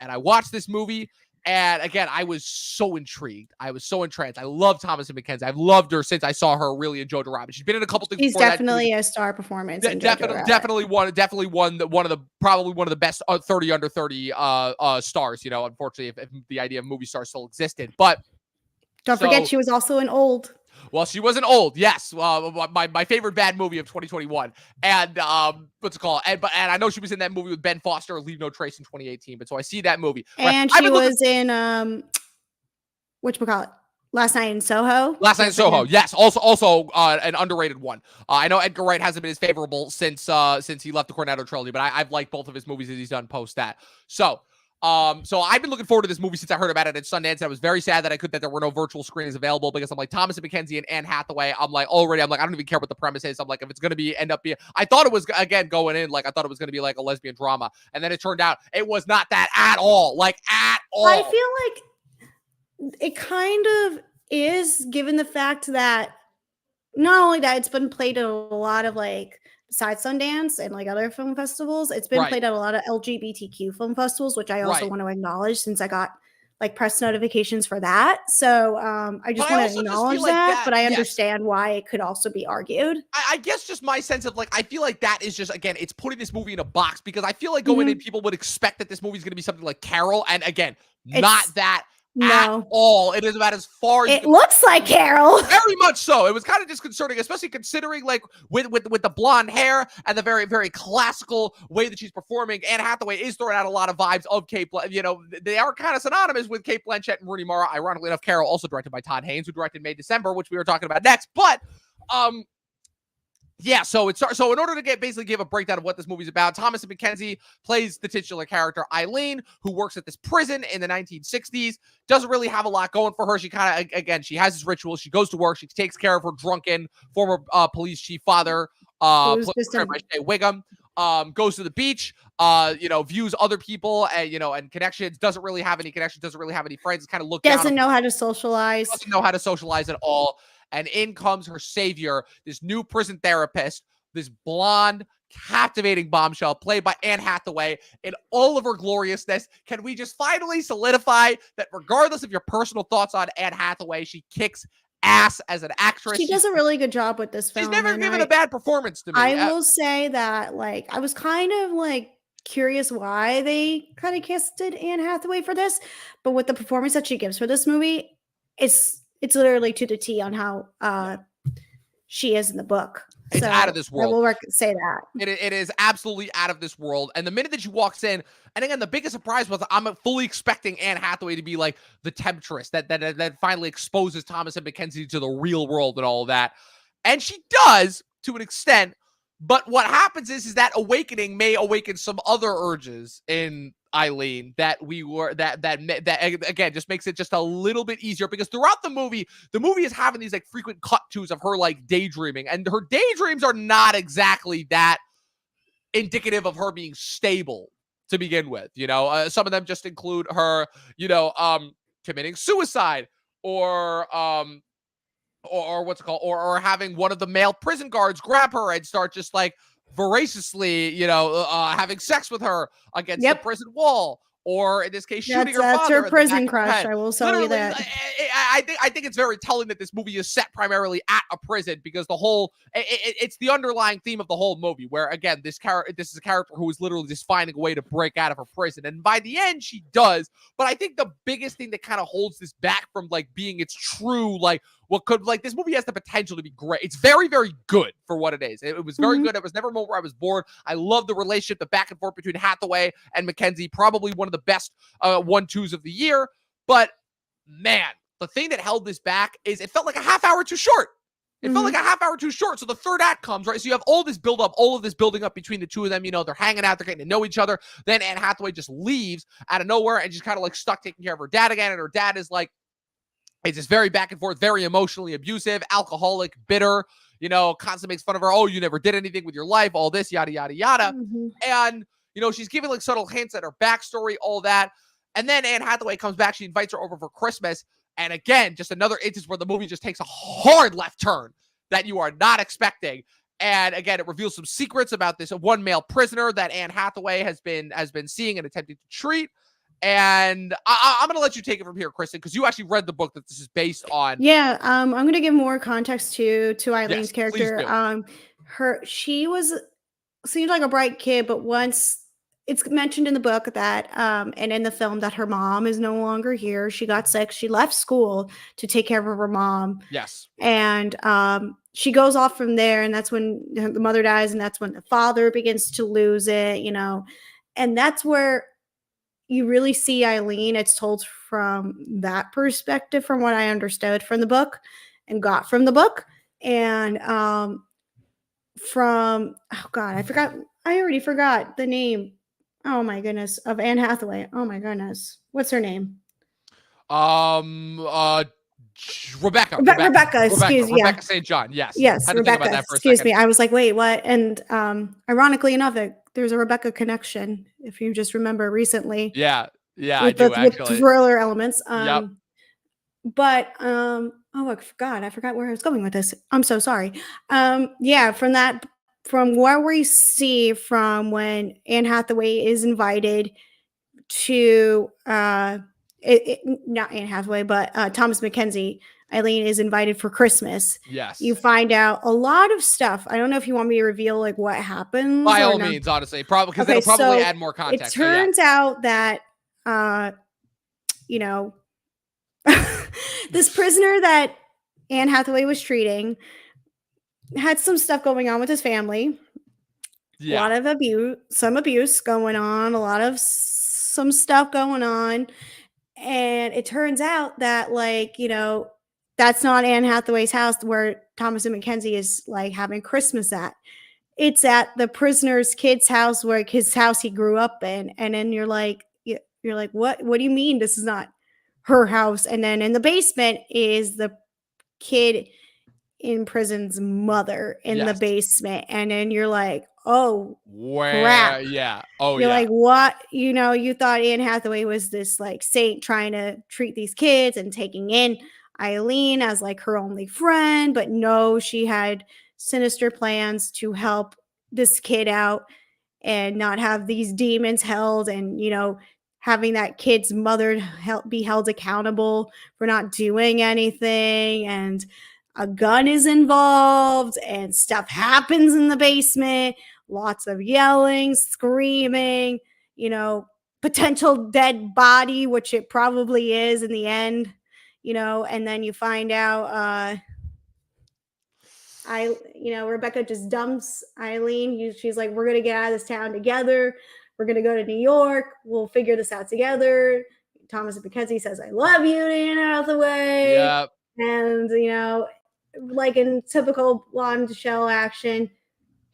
and I watched this movie. And again, I was so intrigued. I was so entranced. I love Thomas and Mackenzie. I've loved her since I saw her really in Jojo Rabbit. She's been in a couple things. She's definitely a star performance. Definitely one of the best 30 under 30 stars. Unfortunately, if the idea of movie stars still existed, but don't forget she was also an old. Well, she wasn't old. Yes, my favorite bad movie of 2021, and what's it called? And I know she was in that movie with Ben Foster, Leave No Trace, in 2018. But so I see that movie, and she was in whatchamacallit, Last Night in Soho. Last Night in Soho, yes, also an underrated one. I know Edgar Wright hasn't been as favorable since he left the Cornetto trilogy, but I've liked both of his movies that he's done post that. So I've been looking forward to this movie since I heard about it at Sundance. I was very sad that there were no virtual screenings available because I'm like, Thomas and Mackenzie and Anne Hathaway. I'm like, I don't even care what the premise is. I'm like, if it's going to end up being, I thought it was, again, going in, like, I thought it was going to be like a lesbian drama. And then it turned out it was not that at all. Like, at all. I feel like It kind of is, given the fact that not only that it's been played at a lot of like besides Sundance and like other film festivals, it's been Right. played at a lot of LGBTQ film festivals, which I also Right. want to acknowledge since I got like press notifications for that. So I But just I want to also just feel acknowledge like that, that, but I yes. understand why it could also be argued. I guess just my sense of like, I feel like that is just, again, it's putting this movie in a box because I feel like going in, Mhm. people would expect that this movie is going to be something like Carol. And again, not It's that at no. all. It is about as far as you It can. looks like Carol. Very much so. It was kind of disconcerting, especially considering like with the blonde hair and the very, very classical way that she's performing. Anne Hathaway is throwing out a lot of vibes of Kate. You know, they are kind of synonymous with Kate Blanchett and Rooney Mara. Ironically enough, Carol also directed by Todd Haynes, who directed May December, which we were talking about next. But yeah, so in order to basically give a breakdown of what this movie's about, Thomasin McKenzie plays the titular character Eileen, who works at this prison in the 1960s. Doesn't really have a lot going for her. She kind of, again, she has this ritual. She goes to work. She takes care of her drunken former police chief father, Who's played just by Shea Wiggum. Goes to the beach, views other people, and connections. Doesn't really have any connections. Doesn't really have any friends. Kind of looked down. doesn't know how to socialize. Doesn't know how to socialize at all. And in comes her savior, this new prison therapist, this blonde, captivating bombshell played by Anne Hathaway in all of her gloriousness. Can we just finally solidify that regardless of your personal thoughts on Anne Hathaway, she kicks ass as an actress? She does a really good job with this film. She's never given a bad performance to me. I will say that, like, I was kind of like curious why they kind of casted Anne Hathaway for this, but with the performance that she gives for this movie, it's literally to the T on how she is in the book. It's out of this world. I will say that. It is absolutely out of this world. And the minute that she walks in, and again, the biggest surprise was I'm fully expecting Anne Hathaway to be like the temptress that finally exposes Thomasin McKenzie to the real world and all of that. And she does to an extent. But what happens is that awakening may awaken some other urges in Eileen that again just makes it just a little bit easier, because throughout the movie is having these like frequent cut tos of her like daydreaming, and her daydreams are not exactly that indicative of her being stable to begin with. Some of them just include her committing suicide, or what's it called, or having one of the male prison guards grab her and start just like voraciously, having sex with her against the prison wall, or in this case, shooting her father. That's her prison crush. I will tell you that. I think it's very telling that this movie is set primarily at a prison, because the whole it's the underlying theme of the whole movie, where again this is a character who is literally just finding a way to break out of her prison, and by the end she does. But I think the biggest thing that kind of holds this back from like being its true like what could like this movie has the potential to be great. It's very, very good for what it is. It was very good. It was never a moment where I was bored. I love the relationship, the back and forth between Hathaway and McKenzie, probably one of the best 1-2s of the year. But man, the thing that held this back is it felt like a half hour too short. It felt like a half hour too short. So the third act comes, right? So you have all this build up, all of this building up between the two of them. They're hanging out, they're getting to know each other. Then Anne Hathaway just leaves out of nowhere and just kind of like stuck taking care of her dad again. And her dad is like, it's just very back and forth, very emotionally abusive, alcoholic, bitter, constantly makes fun of her. Oh, you never did anything with your life, all this, yada, yada, yada. And, she's giving like subtle hints at her backstory, all that. And then Anne Hathaway comes back. She invites her over for Christmas. And again, just another instance where the movie just takes a hard left turn that you are not expecting. And again, it reveals some secrets about this one male prisoner that Anne Hathaway has been seeing and attempting to treat. And I'm going to let you take it from here, Kristen, because you actually read the book that this is based on. Yeah, I'm going to give more context to Eileen's character. She seemed like a bright kid, but once it's mentioned in the book that and in the film that her mom is no longer here. She got sick. She left school to take care of her mom. Yes. And she goes off from there, and that's when the mother dies, and that's when the father begins to lose it, and that's where you really see Eileen. It's told from that perspective, from what I understood from the book and got from the book. And from, oh God, I already forgot the name. Oh my goodness, of Anne Hathaway. Oh my goodness. What's her name? Rebecca, excuse me. Rebecca St. John. Yes. Yes, Rebecca. Excuse me. I was like, wait, what? And ironically enough, there's a Rebecca connection, if you just remember recently. Yeah, I do, actually. With thriller elements. But, oh, I forgot where I was going with this. I'm so sorry. Yeah, from where we see from when Anne Hathaway is invited to, not Anne Hathaway, but, Thomas McKenzie, Eileen is invited for Christmas. You Yes. find out a lot of stuff. I don't know if you want me to reveal, like, what happens By or all not. means, honestly, probably because Okay, it'll probably so add more it context. So yeah. turns out that, uh, you know, this prisoner that Anne Hathaway was treating had some stuff going on with his family. A lot of some abuse going on, a lot of some stuff going on. And it turns out that, like, that's not Anne Hathaway's house where Thomas and Mackenzie is like having Christmas at. It's at the prisoner's kid's house, where his house he grew up in. And then you're like, what do you mean this is not her house? And then in the basement is the kid in prison's mother in the Yes. basement. And then you're like, oh crap. Where? Yeah. Oh You're yeah. like, what? You thought Anne Hathaway was this like saint trying to treat these kids and taking in Eileen as like her only friend, but no, she had sinister plans to help this kid out and not have these demons held, and having that kid's mother be held accountable for not doing anything. And a gun is involved and stuff happens in the basement, lots of yelling, screaming, potential dead body, which it probably is in the end. And then you find out Rebecca just dumps Eileen. She's like, we're gonna get out of this town together, we're gonna go to New York, we'll figure this out together. Thomas Mackenzie says, I love you, Anne Hathaway. Yep. And like in typical blonde shell action,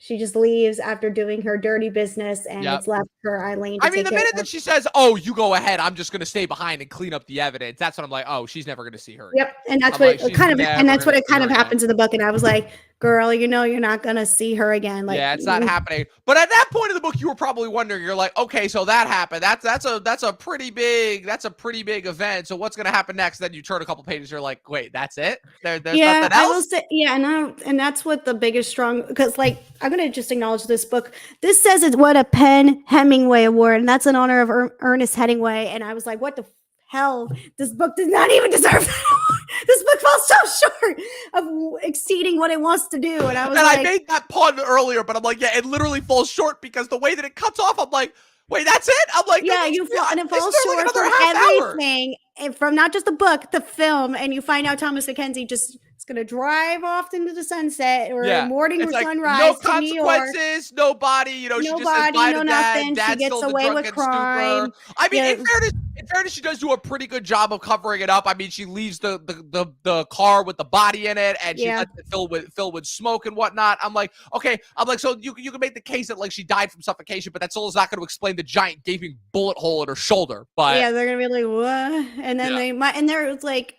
she just leaves after doing her dirty business, and it's left for Eileen to I mean, the minute that she says, oh, you go ahead, I'm just going to stay behind and clean up the evidence, that's when I'm like, oh, she's never going to see her again. Yep. And that's what it kind of happens in the book. And I was like, girl, you're not going to see her again. Like, yeah, it's not happening. But at that point in the book, you were probably wondering, you're like, okay, so that happened. That's a pretty big event. So what's going to happen next? Then you turn a couple pages, you're like, wait, that's it? There's nothing else? I will say, and that's what the biggest because like, I'm going to just acknowledge this book. This says it's what a Penn Hemingway Award, and that's in honor of Ernest Hemingway. And I was like, what the hell? This book does not even deserve that. This book falls so short of exceeding what it wants to do. And I made that pun earlier, but I'm like, yeah, it literally falls short because the way that it cuts off, I'm like, wait, that's it? I'm like, yeah, and it falls short like from everything, from not just the book, the film, and you find out Thomas Mackenzie just is going to drive off into the sunset or morning or sunrise. No consequences, no body, she just says bye to nothing. Dad. She gets away with crime. I mean, in fairness, she does do a pretty good job of covering it up. I mean, she leaves the car with the body in it, and she lets it fill with smoke and whatnot. I'm like, okay. So you can make the case that like she died from suffocation, but that still is not going to explain the giant gaping bullet hole in her shoulder. But yeah, they're gonna be like, what? And then there's like,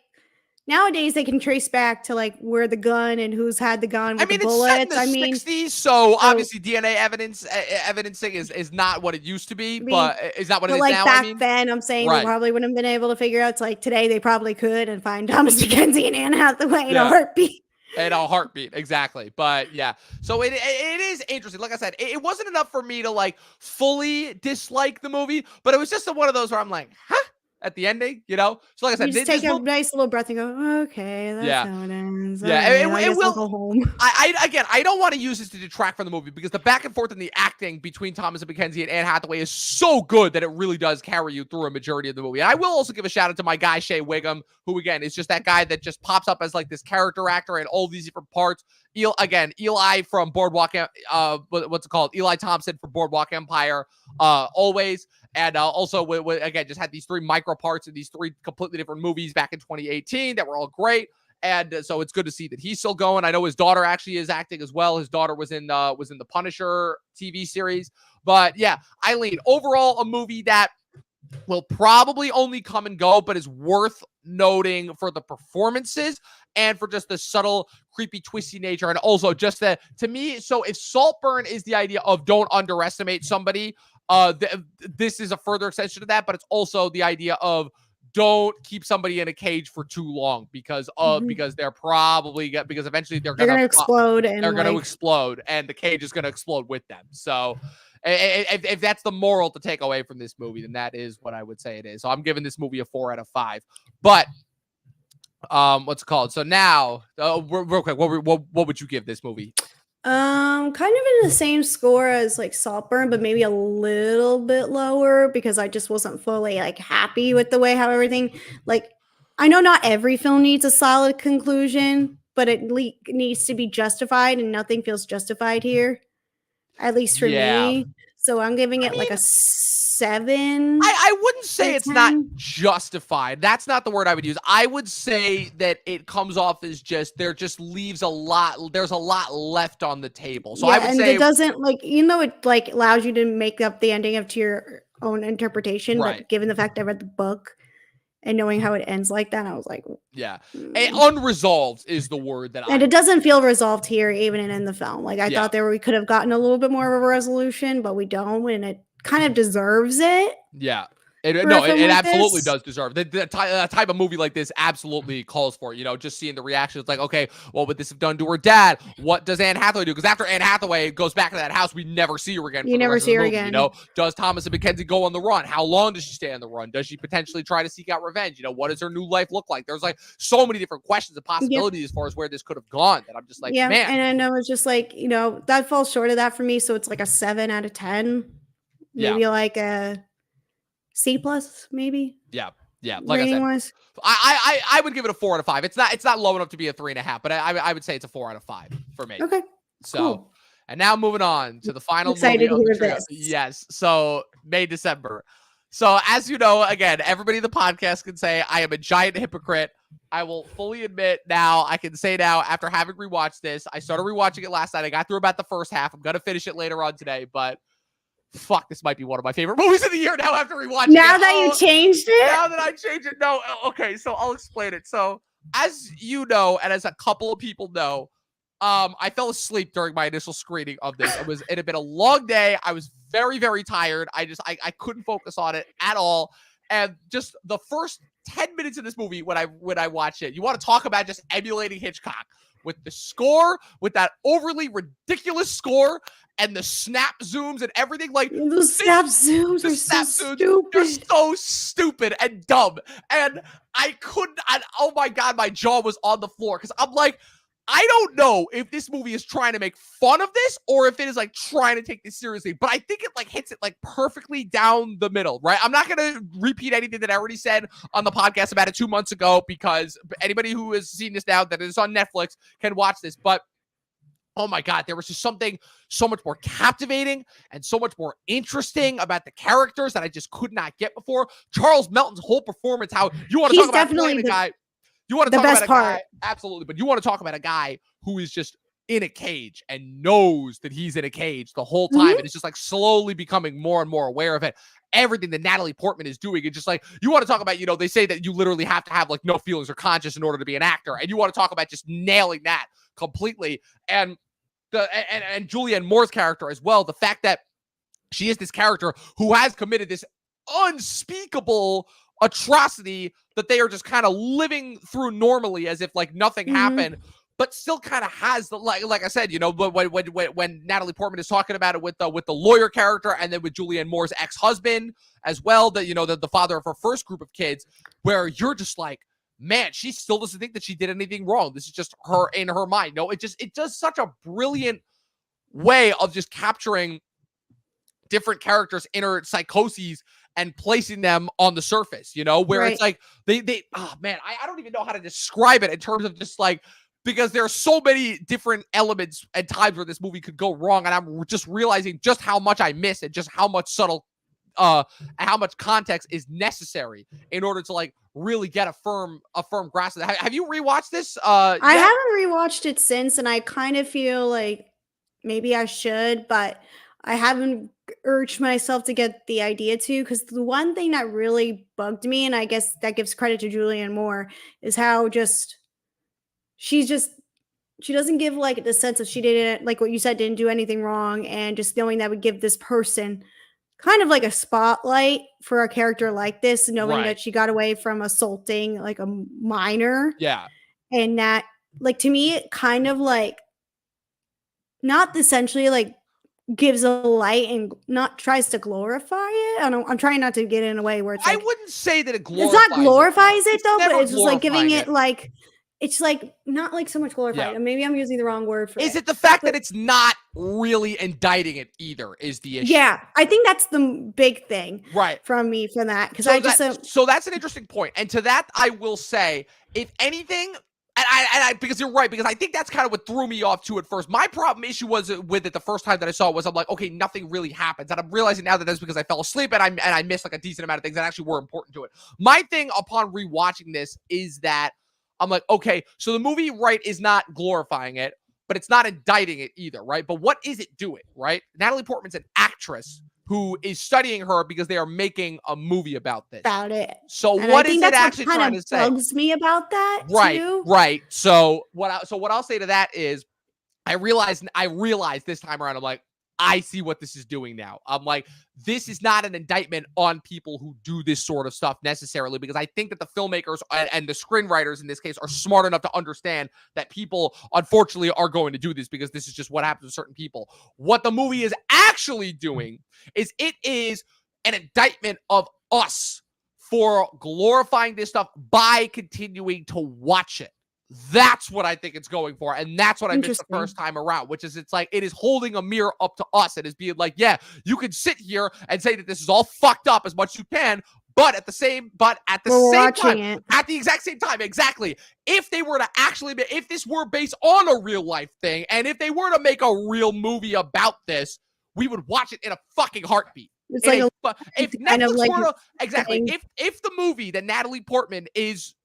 nowadays they can trace back to like where the gun and who's had the gun with the bullets. It's set in the 60s, so obviously DNA evidencing is not what it used to be, but is not what it is like now. Back then, I'm saying they probably wouldn't have been able to figure out. It's like today they probably could and find Thomas Mackenzie and Anne Hathaway in a heartbeat. In a heartbeat, exactly. But yeah, so it is interesting. Like I said, it wasn't enough for me to like fully dislike the movie, but it was just one of those where I'm like, huh? At the ending, So like I said, you just take a nice little breath and go, okay, that's how it ends. Yeah, it will go home. I don't want to use this to detract from the movie because the back and forth and the acting between Thomas and Mackenzie and Anne Hathaway is so good that it really does carry you through a majority of the movie. And I will also give a shout out to my guy Shea Wiggum, who again is just that guy that just pops up as like this character actor in all these different parts. Eli from Boardwalk, what's it called? Eli Thompson from Boardwalk Empire, always. And also, again, just had these 3 micro parts in these 3 completely different movies back in 2018 that were all great. And so it's good to see that he's still going. I know his daughter actually is acting as well. His daughter was in the Punisher TV series. But yeah, Eileen, overall, a movie that will probably only come and go, but is worth noting for the performances and for just the subtle, creepy, twisty nature. And also just to me, so if Saltburn is the idea of don't underestimate somebody, this is a further extension to that, but it's also the idea of don't keep somebody in a cage for too long because they're probably because eventually they're gonna explode and they're gonna explode and the cage is gonna explode with them. So if that's the moral to take away from this movie, then that is what I would say it is. So I'm giving this movie a 4 out of 5. But what's it called? So now, real quick, what would you give this movie? Kind of in the same score as like Saltburn, but maybe a little bit lower because I just wasn't fully like happy with the way how everything. Like, I know not every film needs a solid conclusion, but it needs to be justified, and nothing feels justified here, at least for me. So I'm giving it like a 7. I wouldn't say it's not justified. That's not the word I would use. I would say that it comes off as just leaves a lot. There's a lot left on the table. So I would say it doesn't it like allows you to make up the ending up to your own interpretation. Right. But given the fact I read the book and knowing how it ends like that, I was like, unresolved is the word that. And it doesn't feel resolved here, even in the film. Like I thought we could have gotten a little bit more of a resolution, but we don't, and it kind of deserves it. Yeah. It absolutely does deserve the type of movie like this. Absolutely calls for it. Just seeing the reaction. It's like, okay, what would this have done to her dad? What does Anne Hathaway do? Because after Anne Hathaway goes back to that house, we never see her again. You never see her again. Does Thomas and Mackenzie go on the run? How long does she stay on the run? Does she potentially try to seek out revenge? What does her new life look like? There's like so many different questions and possibilities as far as where this could have gone that I'm just like, man. And I know it's just like that falls short of that for me. So it's like a 7 out of 10. Maybe like a C+, maybe. Yeah. Like I said, I would give it a 4 out of 5. It's not low enough to be a 3.5, but I would say it's a 4 out of 5 for me. Okay. So, cool. And now moving on to the final movie of the trio. Yes. So May, December. So as you know, again, everybody in the podcast can say I am a giant hypocrite. I will fully admit now, I can say now, after having rewatched this, I started rewatching it last night. I got through about the first half. I'm going to finish it later on today, but fuck, this might be one of my favorite movies of the year now after rewatching it. Now that you changed it? Now that I changed it. No. Okay, so I'll explain it. So as you know, and as a couple of people know, I fell asleep during my initial screening of this. It had been a long day. I was very, very tired. I couldn't focus on it at all. And just the first 10 minutes of this movie when I watched it, you want to talk about just emulating Hitchcock with the score, with that overly ridiculous score and the snap zooms and everything. Like the snap zooms are so stupid. They're so stupid and dumb. And I couldn't. Oh my God, my jaw was on the floor because I'm like, I don't know if this movie is trying to make fun of this or if it is like trying to take this seriously, but I think it like hits it like perfectly down the middle, right? I'm not going to repeat anything that I already said on the podcast about it 2 months ago because anybody who has seen this now that is on Netflix can watch this, but oh my God, there was just something so much more captivating and so much more interesting about the characters that I just could not get before. Charles Melton's whole performance, how you want to talk about playing the guy. You want to talk about a guy, absolutely, but you want to talk about a guy who is just in a cage and knows that he's in a cage the whole time, and it's just like slowly becoming more and more aware of it. Everything that Natalie Portman is doing, and just like you want to talk about, they say that you literally have to have like no feelings or conscience in order to be an actor, and you want to talk about just nailing that completely. And and Julianne Moore's character as well, the fact that she is this character who has committed this unspeakable atrocity that they are just kind of living through normally as if like nothing happened, but still kind of has the like I said, when Natalie Portman is talking about it with the lawyer character, and then with Julianne Moore's ex-husband as well, that the father of her first group of kids, where you're just like, man, she still doesn't think that she did anything wrong. This is just her in her mind. No, it does such a brilliant way of just capturing different characters' inner psychoses and placing them on the surface, where it's like they oh man, I don't even know how to describe it in terms of just like, because there are so many different elements and times where this movie could go wrong, and I'm just realizing just how much I miss and just how much how much context is necessary in order to like really get a firm grasp of that. Have you rewatched this? I haven't rewatched it since, and I kind of feel like maybe I should, but I haven't urged myself to get the idea to, because the one thing that really bugged me, and I guess that gives credit to Julianne Moore, is how she doesn't give like the sense of she didn't, like what you said, didn't do anything wrong, and just knowing that would give this person kind of like a spotlight for a character like this, knowing Right. that she got away from assaulting like a minor. Yeah. And that, like, to me, it kind of like not essentially like gives a light and not tries to glorify it. I'm trying not to get in a way where it's I like wouldn't say that it it's not glorifies it It's though, but never it's just like giving glorifying it like it's like not like so much glorified. Yeah. Maybe I'm using the wrong word for Is it. it the fact that it's not really indicting it either is the issue? Yeah, I think that's the big thing Right. from me for that because So I just so that's an interesting point. And to that, I will say, if anything, and I because you're right, because I think that's kind of what threw me off too at first. My issue was with it the first time that I saw it was I'm like, okay, nothing really happens. And I'm realizing now that that's because I fell asleep and I missed like a decent amount of things that actually were important to it. My thing upon rewatching this is that I'm like, okay, so the movie, right, is not glorifying it, but it's not indicting it either, right? But what is it doing, right? Natalie Portman's an actress who is studying her because they are making a movie about this. about it. So And what I is think it that's actually what trying kind to of say? bugs me about that Right, too. right. So what I'll say to that is I realized this time around, I'm like, I see what this is doing now. I'm like, this is not an indictment on people who do this sort of stuff necessarily, because I think that the filmmakers and the screenwriters in this case are smart enough to understand that people, unfortunately, are going to do this because this is just what happens to certain people. What the movie is actually doing is it is an indictment of us for glorifying this stuff by continuing to watch it. That's what I think it's going for. And that's what I missed the first time around, which is it's like it is holding a mirror up to us and is being like, yeah, you can sit here and say that this is all fucked up as much as you can, but at the same time, at the exact same time, exactly. If they were to actually, if this were based on a real life thing, and if they were to make a real movie about this, we would watch it in a fucking heartbeat. It's like if Netflix were to, exactly, if the movie that Natalie Portman is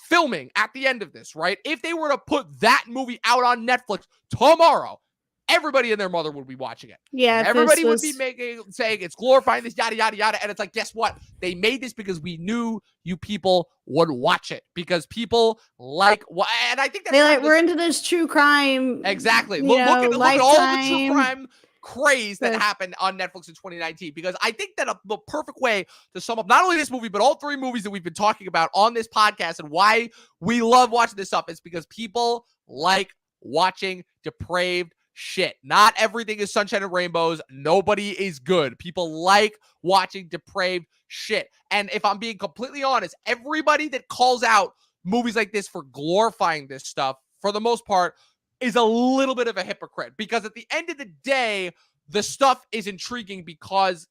filming at the end of this, right? If they were to put that movie out on Netflix tomorrow, everybody and their mother would be watching it. Yeah, everybody would be saying it's glorifying this, yada yada yada. And it's like, guess what? They made this because we knew you people would watch it because people like what. And I think that's we're into this true crime. Exactly. Look at all the true crime craze that happened on Netflix in 2019, because I think that the perfect way to sum up not only this movie but all three movies that we've been talking about on this podcast and why we love watching this stuff is because people like watching depraved shit. Not everything is sunshine and rainbows. Nobody is good. People like watching depraved shit. And if I'm being completely honest, everybody that calls out movies like this for glorifying this stuff, for the most part, is a little bit of a hypocrite, because at the end of the day, the stuff is intriguing because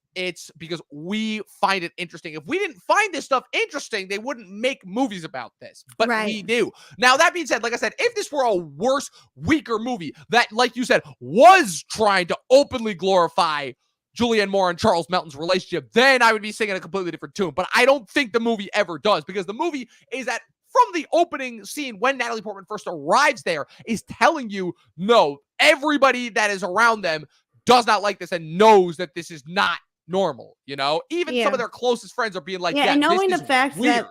we find it interesting. If we didn't find this stuff interesting, they wouldn't make movies about this, but we do. Now, that being said, like I said, if this were a worse, weaker movie that, like you said, was trying to openly glorify Julianne Moore and Charles Melton's relationship, then I would be singing a completely different tune. But I don't think the movie ever does, because the movie is at from the opening scene when Natalie Portman first arrives there is telling you, no, everybody that is around them does not like this and knows that this is not normal, you know? Even some of their closest friends are being like, yeah, and knowing the fact weird.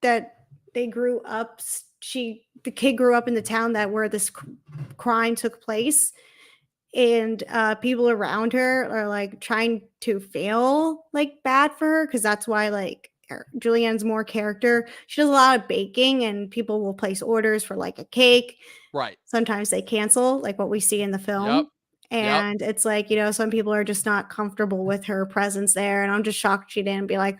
that they grew up, the kid grew up in the town where this crime took place, and people around her are like trying to feel like bad for her, because that's why like Julianne's Moore character, she does a lot of baking, and people will place orders for like a cake. Right. Sometimes they cancel, like what we see in the film. And it's like, you know, some people are just not comfortable with her presence there. And I'm just shocked she didn't be like,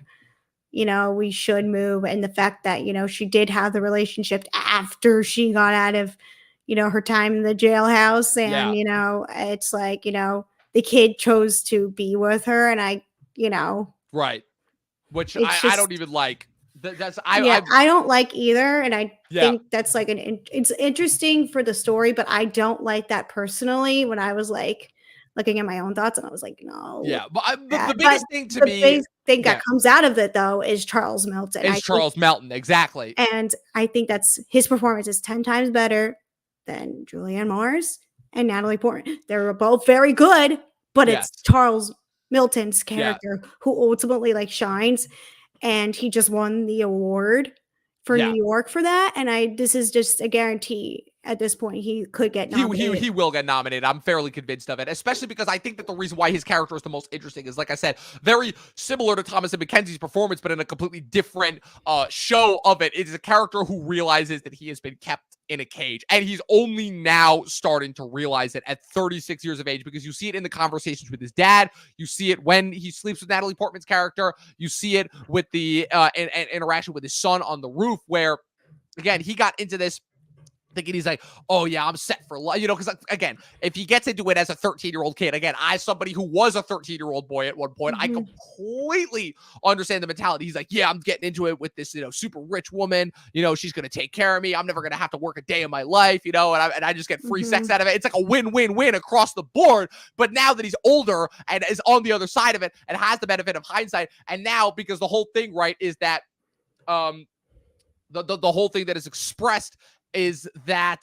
you know, we should move. And the fact that, you know, she did have the relationship after she got out of, you know, her time in the jailhouse. And, you know, it's like, you know, the kid chose to be with her. And you know. Right. Which I don't even like. I don't like either, and I think that's like it's interesting for the story, but I don't like that personally. When I was like looking at my own thoughts, and I was like, no, but the biggest thing to me, the big thing that comes out of it though is Charles Melton. Melton, exactly, and I think that's his performance is 10 times better than Julianne Moore's and Natalie Portman. They're both very good, but it's Charles Melton's character who ultimately like shines. And he just won the award for New York for that. And this is just a guarantee. at this point he could get nominated. He will get nominated. I'm fairly convinced of it, especially because I think that the reason why his character is the most interesting is, like I said, very similar to Thomas and Mackenzie's performance, but in a completely different show of it. It is a character who realizes that he has been kept in a cage, and he's only now starting to realize it at 36 years of age, because you see it in the conversations with his dad, you see it when he sleeps with Natalie Portman's character, you see it with the interaction with his son on the roof, where again he got into this thinking he's like, oh yeah, I'm set for life, because again, if he gets into it as a 13-year-old kid, again, as somebody who was a 13-year-old boy at one point, I completely understand the mentality. He's like, yeah, I'm getting into it with this, super rich woman, she's going to take care of me. I'm never going to have to work a day in my life, and I just get free sex out of it. It's like a win-win-win across the board. But now that he's older and is on the other side of it and has the benefit of hindsight, and now because the whole thing, right, is that the whole thing that is expressed is that,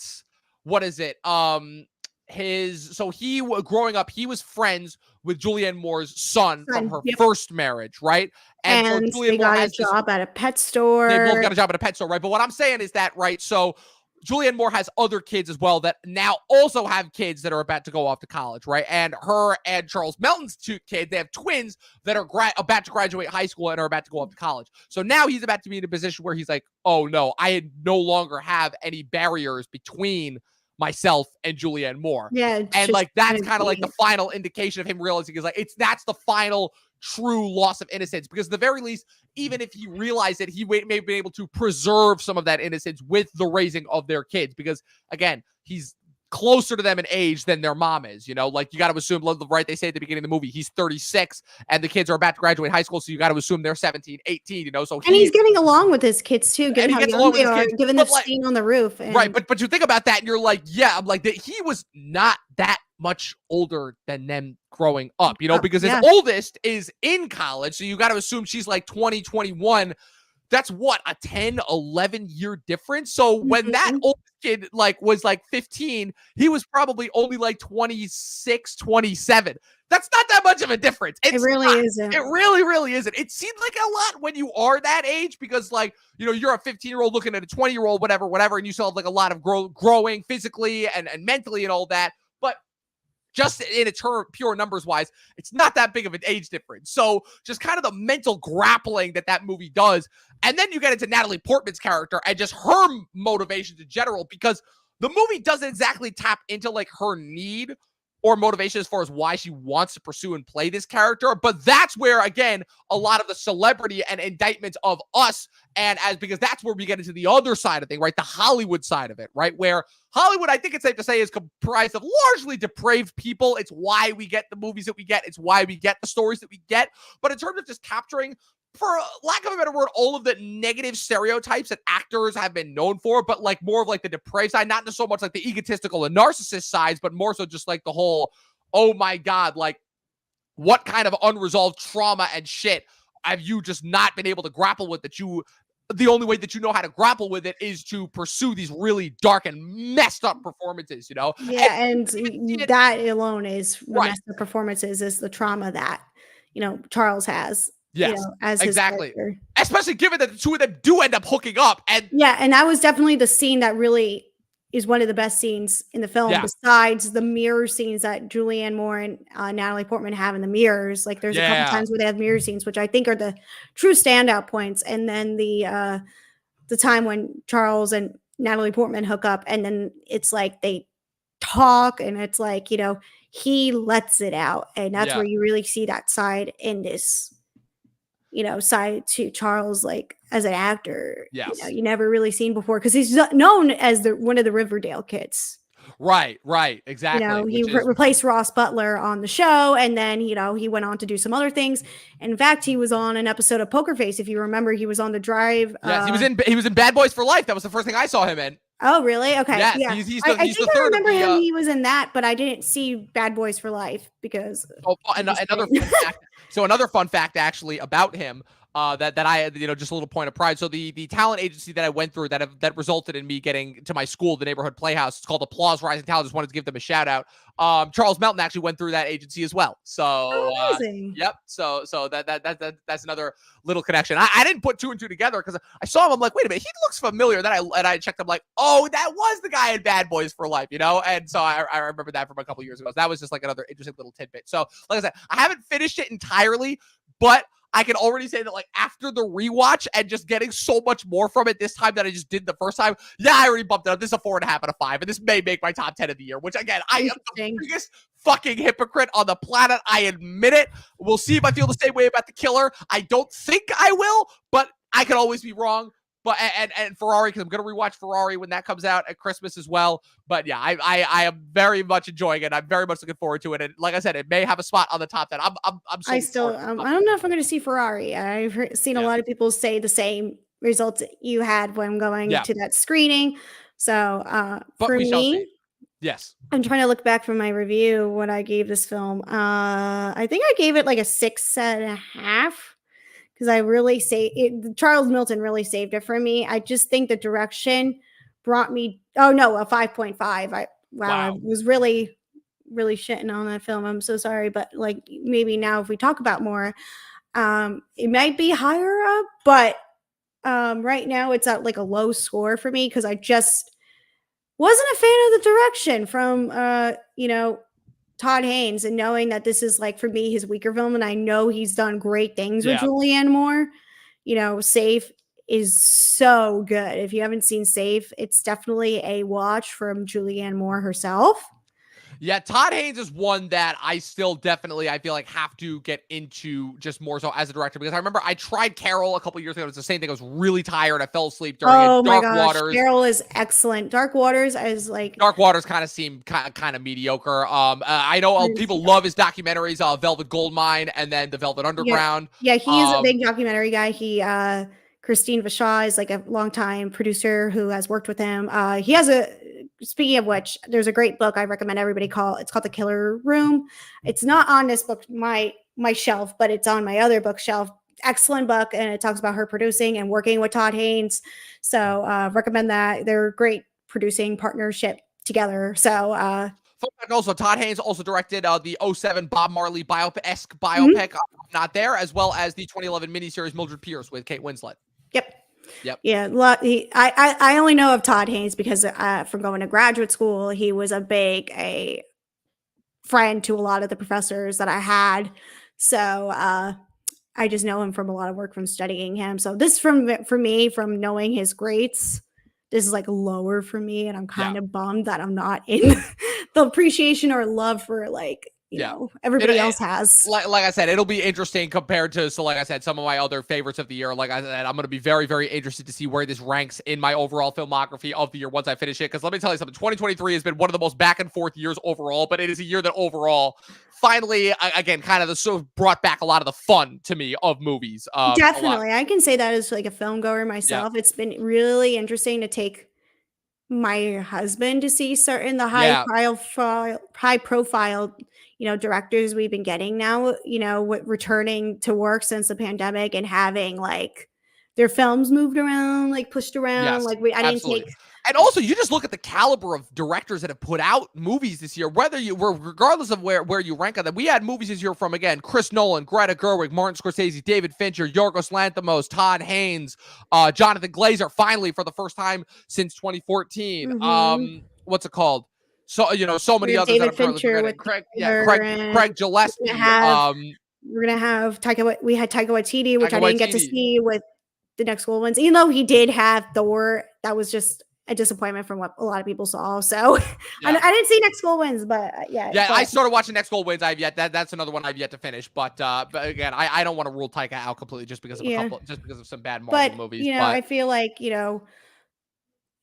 what is it? Growing up, he was friends with Julianne Moore's son from her first marriage, right? And so they got a job at a pet store. They both got a job at a pet store, right? But what I'm saying is that, right, so Julianne Moore has other kids as well that now also have kids that are about to go off to college, right? And her and Charles Melton's two kids, they have twins that are about to graduate high school and are about to go off to college. So now he's about to be in a position where he's like, oh no, I no longer have any barriers between myself and Julianne Moore. Yeah. And like, that's kind of like the final indication of him realizing is like, that's the final true loss of innocence, because at the very least, even if he realized that he may have been able to preserve some of that innocence with the raising of their kids, because again, he's closer to them in age than their mom is, like you got to assume, right, they say at the beginning of the movie, he's 36 and the kids are about to graduate high school, so you got to assume they're 17, 18, so and he's getting along with his kids too, given how young they are, given the scene on the roof. Right, but you think about that and you're like, yeah, I'm like, he was not that much older than them growing up, because his oldest is in college, so you got to assume she's like 20, 21. That's what, a 10, 11 year difference. So when that old kid was 15, he was probably only 26, 27. That's not that much of a difference. It really isn't. It really, really isn't. It seems like a lot when you are that age, because you're a 15-year-old looking at a 20-year-old, whatever, and you still have a lot of growing physically and mentally and all that. But just in its pure numbers wise, it's not that big of an age difference. So just kind of the mental grappling that movie does. And then you get into Natalie Portman's character and just her motivations in general, because the movie doesn't exactly tap into her need or motivation as far as why she wants to pursue and play this character. But that's where, again, a lot of the celebrity and indictments of us, because that's where we get into the other side of thing, right? The Hollywood side of it, right? Where Hollywood, I think it's safe to say, is comprised of largely depraved people. It's why we get the movies that we get. It's why we get the stories that we get. But in terms of just capturing, for lack of a better word, all of the negative stereotypes that actors have been known for, but more of the depraved side, not so much the egotistical and narcissist sides, but more so just the whole, oh my God, what kind of unresolved trauma and shit have you just not been able to grapple with, the only way that you know how to grapple with it is to pursue these really dark and messed up performances, Yeah, and that alone is the messed up performances, is the trauma that, Charles has. Yes, as exactly. Especially given that the two of them do end up hooking up. And that was definitely the scene that really is one of the best scenes in the film, besides the mirror scenes that Julianne Moore and Natalie Portman have in the mirrors. There's a couple times where they have mirror scenes, which I think are the true standout points. And then the time when Charles and Natalie Portman hook up, and then it's they talk, and it's he lets it out, and that's where you really see that side in this side to Charles, as an actor. Yes. You never really seen before, because he's known as one of the Riverdale kids. Right, exactly. He replaced Ross Butler on the show, and then he went on to do some other things. In fact, he was on an episode of Poker Face. If you remember, he was on The Drive. Yes, he was in Bad Boys for Life. That was the first thing I saw him in. Oh, really? Okay. Yes, yeah. I think I remember him. He was in that, but I didn't see Bad Boys for Life because. Another So another fun fact actually about him, that I, just a little point of pride. So the talent agency that I went through that resulted in me getting to my school, the neighborhood playhouse, it's called Applause Rising Talent. Just wanted to give them a shout out. Charles Melton actually went through that agency as well. So Amazing. yep. So that's another little connection. I didn't put two and two together because I saw him. I'm like, wait a minute, he looks familiar. Then I checked. I'm like, oh, that was the guy in Bad Boys for Life, And so I remember that from a couple years ago. So that was just like another interesting little tidbit. So like I said, I haven't finished it entirely, but I can already say that, like, after the rewatch and just getting so much more from it this time than I just did the first time, I already bumped it up. This is a 4.5 out of 5, and this may make my top 10 of the year, which, again, I am the biggest fucking hypocrite on the planet. I admit it. We'll see if I feel the same way about The Killer. I don't think I will, but I could always be wrong. But and Ferrari, because I'm going to rewatch Ferrari when that comes out at Christmas as well. But yeah, I am very much enjoying it. I'm very much looking forward to it. And like I said, it may have a spot on the top 10. I'm so I don't know if I'm going to see Ferrari. I've seen a lot of people say the same results you had when going to that screening. So but for me, yes, I'm trying to look back from my review what I gave this film. I think I gave it like a 6.5. Because I really Charles Milton really saved it for me. I just think the direction brought me. Oh no, a 5.5. I was really, really shitting on that film. I'm so sorry, but like maybe now if we talk about more, it might be higher up. But right now it's at like a low score for me because I just wasn't a fan of the direction from Todd Haynes, and knowing that this is like for me his weaker film, and I know he's done great things with Julianne Moore. Safe is so good. If you haven't seen Safe, it's definitely a watch from Julianne Moore herself. Yeah, Todd Haynes is one that I still definitely, I feel like, have to get into just more so as a director, because I remember I tried Carol a couple years ago. It was the same thing. I was really tired. I fell asleep during it. Dark Waters. Carol is excellent. Dark Waters kind of seemed kind of mediocre. I know people love his documentaries, Velvet Goldmine and then The Velvet Underground. Yeah, he is a big documentary guy. Christine Vachon is like a longtime producer who has worked with him. He has speaking of which, there's a great book I recommend everybody it's called The Killer Room. It's not on this book, my shelf, but it's on my other bookshelf. Excellent book. And it talks about her producing and working with Todd Haynes. So recommend that. They're a great producing partnership together. So also, Todd Haynes also directed the 2007 Bob Marley biopic, I'm Not There, as well as the 2011 miniseries Mildred Pierce with Kate Winslet. Yep. Yeah. I only know of Todd Haynes because from going to graduate school, he was a friend to a lot of the professors that I had. So I just know him from a lot of work from studying him. So this for me, from knowing his greats, this is like lower for me. And I'm kind of bummed that I'm not in the appreciation or love for everybody else has. Like I said, it'll be interesting compared to, like I said, some of my other favorites of the year. Like I said, I'm going to be very, very interested to see where this ranks in my overall filmography of the year once I finish it. Because let me tell you something, 2023 has been one of the most back and forth years overall, but it is a year that overall, finally, again, kind of sort of brought back a lot of the fun to me of movies. Definitely. I can say that as like a film goer myself. It's been really interesting to take my husband to see certain high profile directors we've been getting now, returning to work since the pandemic and having like their films moved around, like pushed around. And also, you just look at the caliber of directors that have put out movies this year, regardless of where you rank on them. We had movies this year from, again, Chris Nolan, Greta Gerwig, Martin Scorsese, David Fincher, Yorgos Lanthimos, Todd Haynes, Jonathan Glazer, finally, for the first time since 2014. What's it called? So, so many others. David Fincher with Craig Gillespie. We're going to have we had Taika Waititi, which I didn't get to see with the next Cool Ones, even though he did have Thor. That was just a disappointment from what a lot of people saw. So I didn't see Next Goal Wins, but I started watching Next Goal Wins. That's another one I've yet to finish. But again, I don't want to rule Taika out completely just because of some bad Marvel movies. I feel like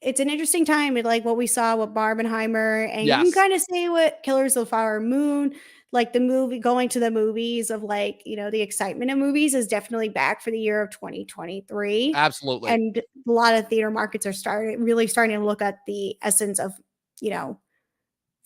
it's an interesting time, like what we saw with Barbenheimer, and you can kind of say what Killers of the Flower Moon, like the movie, going to the movies of like, the excitement of movies is definitely back for the year of 2023. Absolutely. And a lot of theater markets are starting to look at the essence of,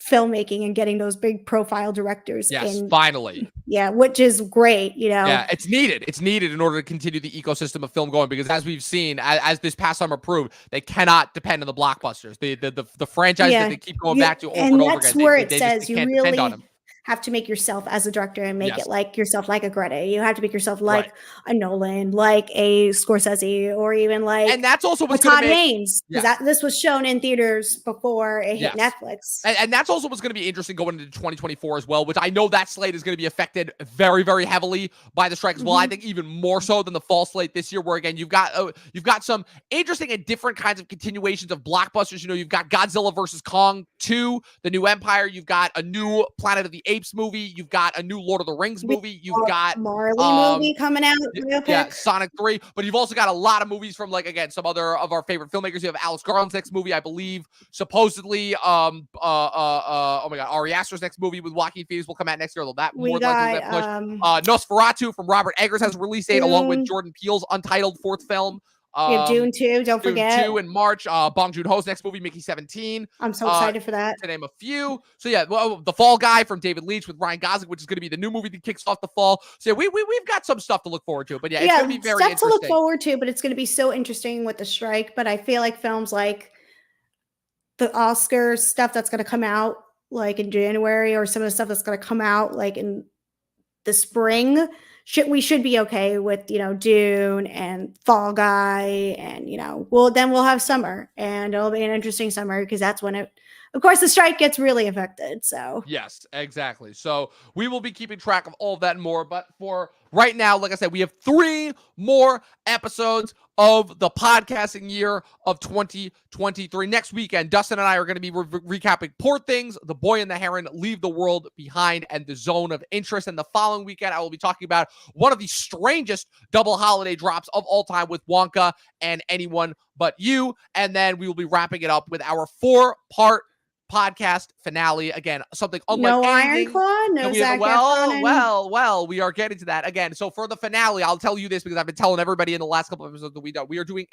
filmmaking and getting those big profile directors. Yes, finally. Yeah, which is great, you know. Yeah, it's needed. It's needed in order to continue the ecosystem of film going, because as we've seen, as this past summer proved, they cannot depend on the blockbusters. The franchise that they keep going back to over and over again. And that's where it they says you can't depend on really them. have to make yourself as a director and make Yes. it like yourself, like a Greta. You have to make yourself like Right. a Nolan, like a Scorsese, or even like And that's also a what's going Todd to make Haynes, because this was shown in theaters before it hit Yes. Netflix. And that's also what's going to be interesting going into 2024 as well, which I know that slate is going to be affected very, very heavily by the strike as well. I think even more so than the fall slate this year, where again you've got some interesting and different kinds of continuations of blockbusters. You know, you've got Godzilla versus Kong 2, The New Empire. You've got a new Planet of the Apes movie. You've got a new Lord of the Rings movie. You've got Marley movie coming out. Yeah, Sonic 3. But you've also got a lot of movies from, like, again, some other of our favorite filmmakers. You have Alex Garland's next movie, I believe. Supposedly, oh my God, Ari Aster's next movie with Joaquin Phoenix will come out next year. Although that more likely get pushed. Nosferatu from Robert Eggers has a release date, along with Jordan Peele's untitled fourth film. We have Dune 2, don't forget. Dune 2 in March. Bong Joon-ho's next movie, Mickey 17. I'm so excited for that. To name a few. So yeah, The Fall Guy from David Leitch with Ryan Gosling, which is going to be the new movie that kicks off the fall. So yeah, we've got some stuff to look forward to. But yeah, it's going to be very interesting. Stuff to look forward to, but it's going to be so interesting with the strike. But I feel like films like the Oscars stuff that's going to come out like in January, or some of the stuff that's going to come out like in the spring, we should be okay with, you know, Dune and Fall Guy, and, you know, then we'll have summer, and it'll be an interesting summer, because that's when of course the strike gets really affected. So yes, exactly. So we will be keeping track of all of that and more. But for right now, like I said, we have 3 more episodes of the podcasting year of 2023. Next weekend, Dustin and I are going to be recapping Poor Things, The Boy and the Heron, Leave the World Behind, and The Zone of Interest. And the following weekend, I will be talking about one of the strangest double holiday drops of all time with Wonka and Anyone But You. And then we will be wrapping it up with our 4-part podcast finale. Again, something unlike no anything. Ironclaw, no Zac Efron. Well, we are getting to that again. So for the finale, I'll tell you this, because I've been telling everybody in the last couple of episodes that we done. We are doing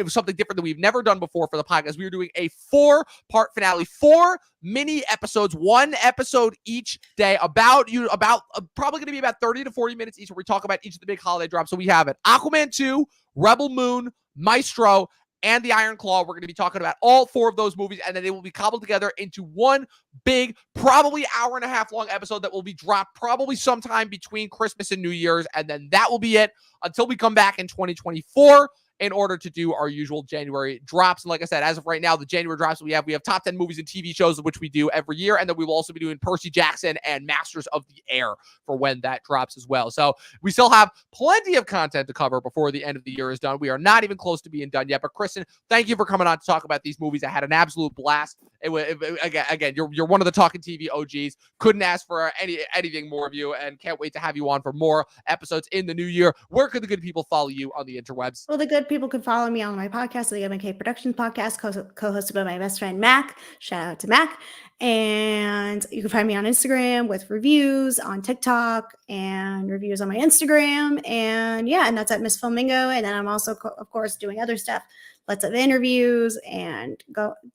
something different that we've never done before for the podcast. We are doing a 4-part finale, 4 mini episodes, 1 episode each day, about probably going to be about 30 to 40 minutes each, where we talk about each of the big holiday drops. So we have it: Aquaman 2, Rebel Moon, Maestro, and The Iron Claw. We're going to be talking about all 4 of those movies, and then they will be cobbled together into one big, probably hour-and-a-half long episode that will be dropped probably sometime between Christmas and New Year's, and then that will be it until we come back in 2024 in order to do our usual January drops. And like I said, as of right now, the January drops we have top 10 movies and TV shows, which we do every year, and then we will also be doing Percy Jackson and Masters of the Air for when that drops as well. So we still have plenty of content to cover before the end of the year is done. We are not even close to being done yet. But Kristen, thank you for coming on to talk about these movies. I had an absolute blast. Again, you're one of the Talkin' TV OGs. Couldn't ask for anything more of you, and can't wait to have you on for more episodes in the new year. Where could the good people follow you on the interwebs? Well, the good people can follow me on my podcast, the MK Productions podcast, co-hosted by my best friend Mac. Shout out to Mac. And you can find me on Instagram with reviews, on TikTok, and reviews on my Instagram. And yeah, and that's at Miss Flamingo. And then I'm also, of course, doing other stuff, lots of interviews, and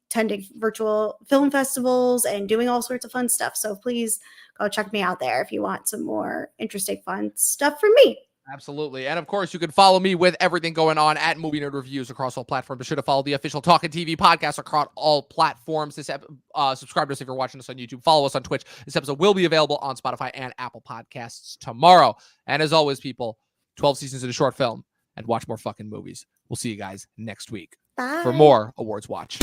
attending virtual film festivals, and doing all sorts of fun stuff. So please go check me out there if you want some more interesting, fun stuff from me. Absolutely. And of course, you can follow me with everything going on at Movie Nerd Reviews across all platforms. Be sure to follow the official Talkin' TV podcast across all platforms. Subscribe to us if you're watching us on YouTube. Follow us on Twitch. This episode will be available on Spotify and Apple Podcasts tomorrow. And as always, people, 12 seasons in a short film, and watch more fucking movies. We'll see you guys next week Bye. for more Awards Watch.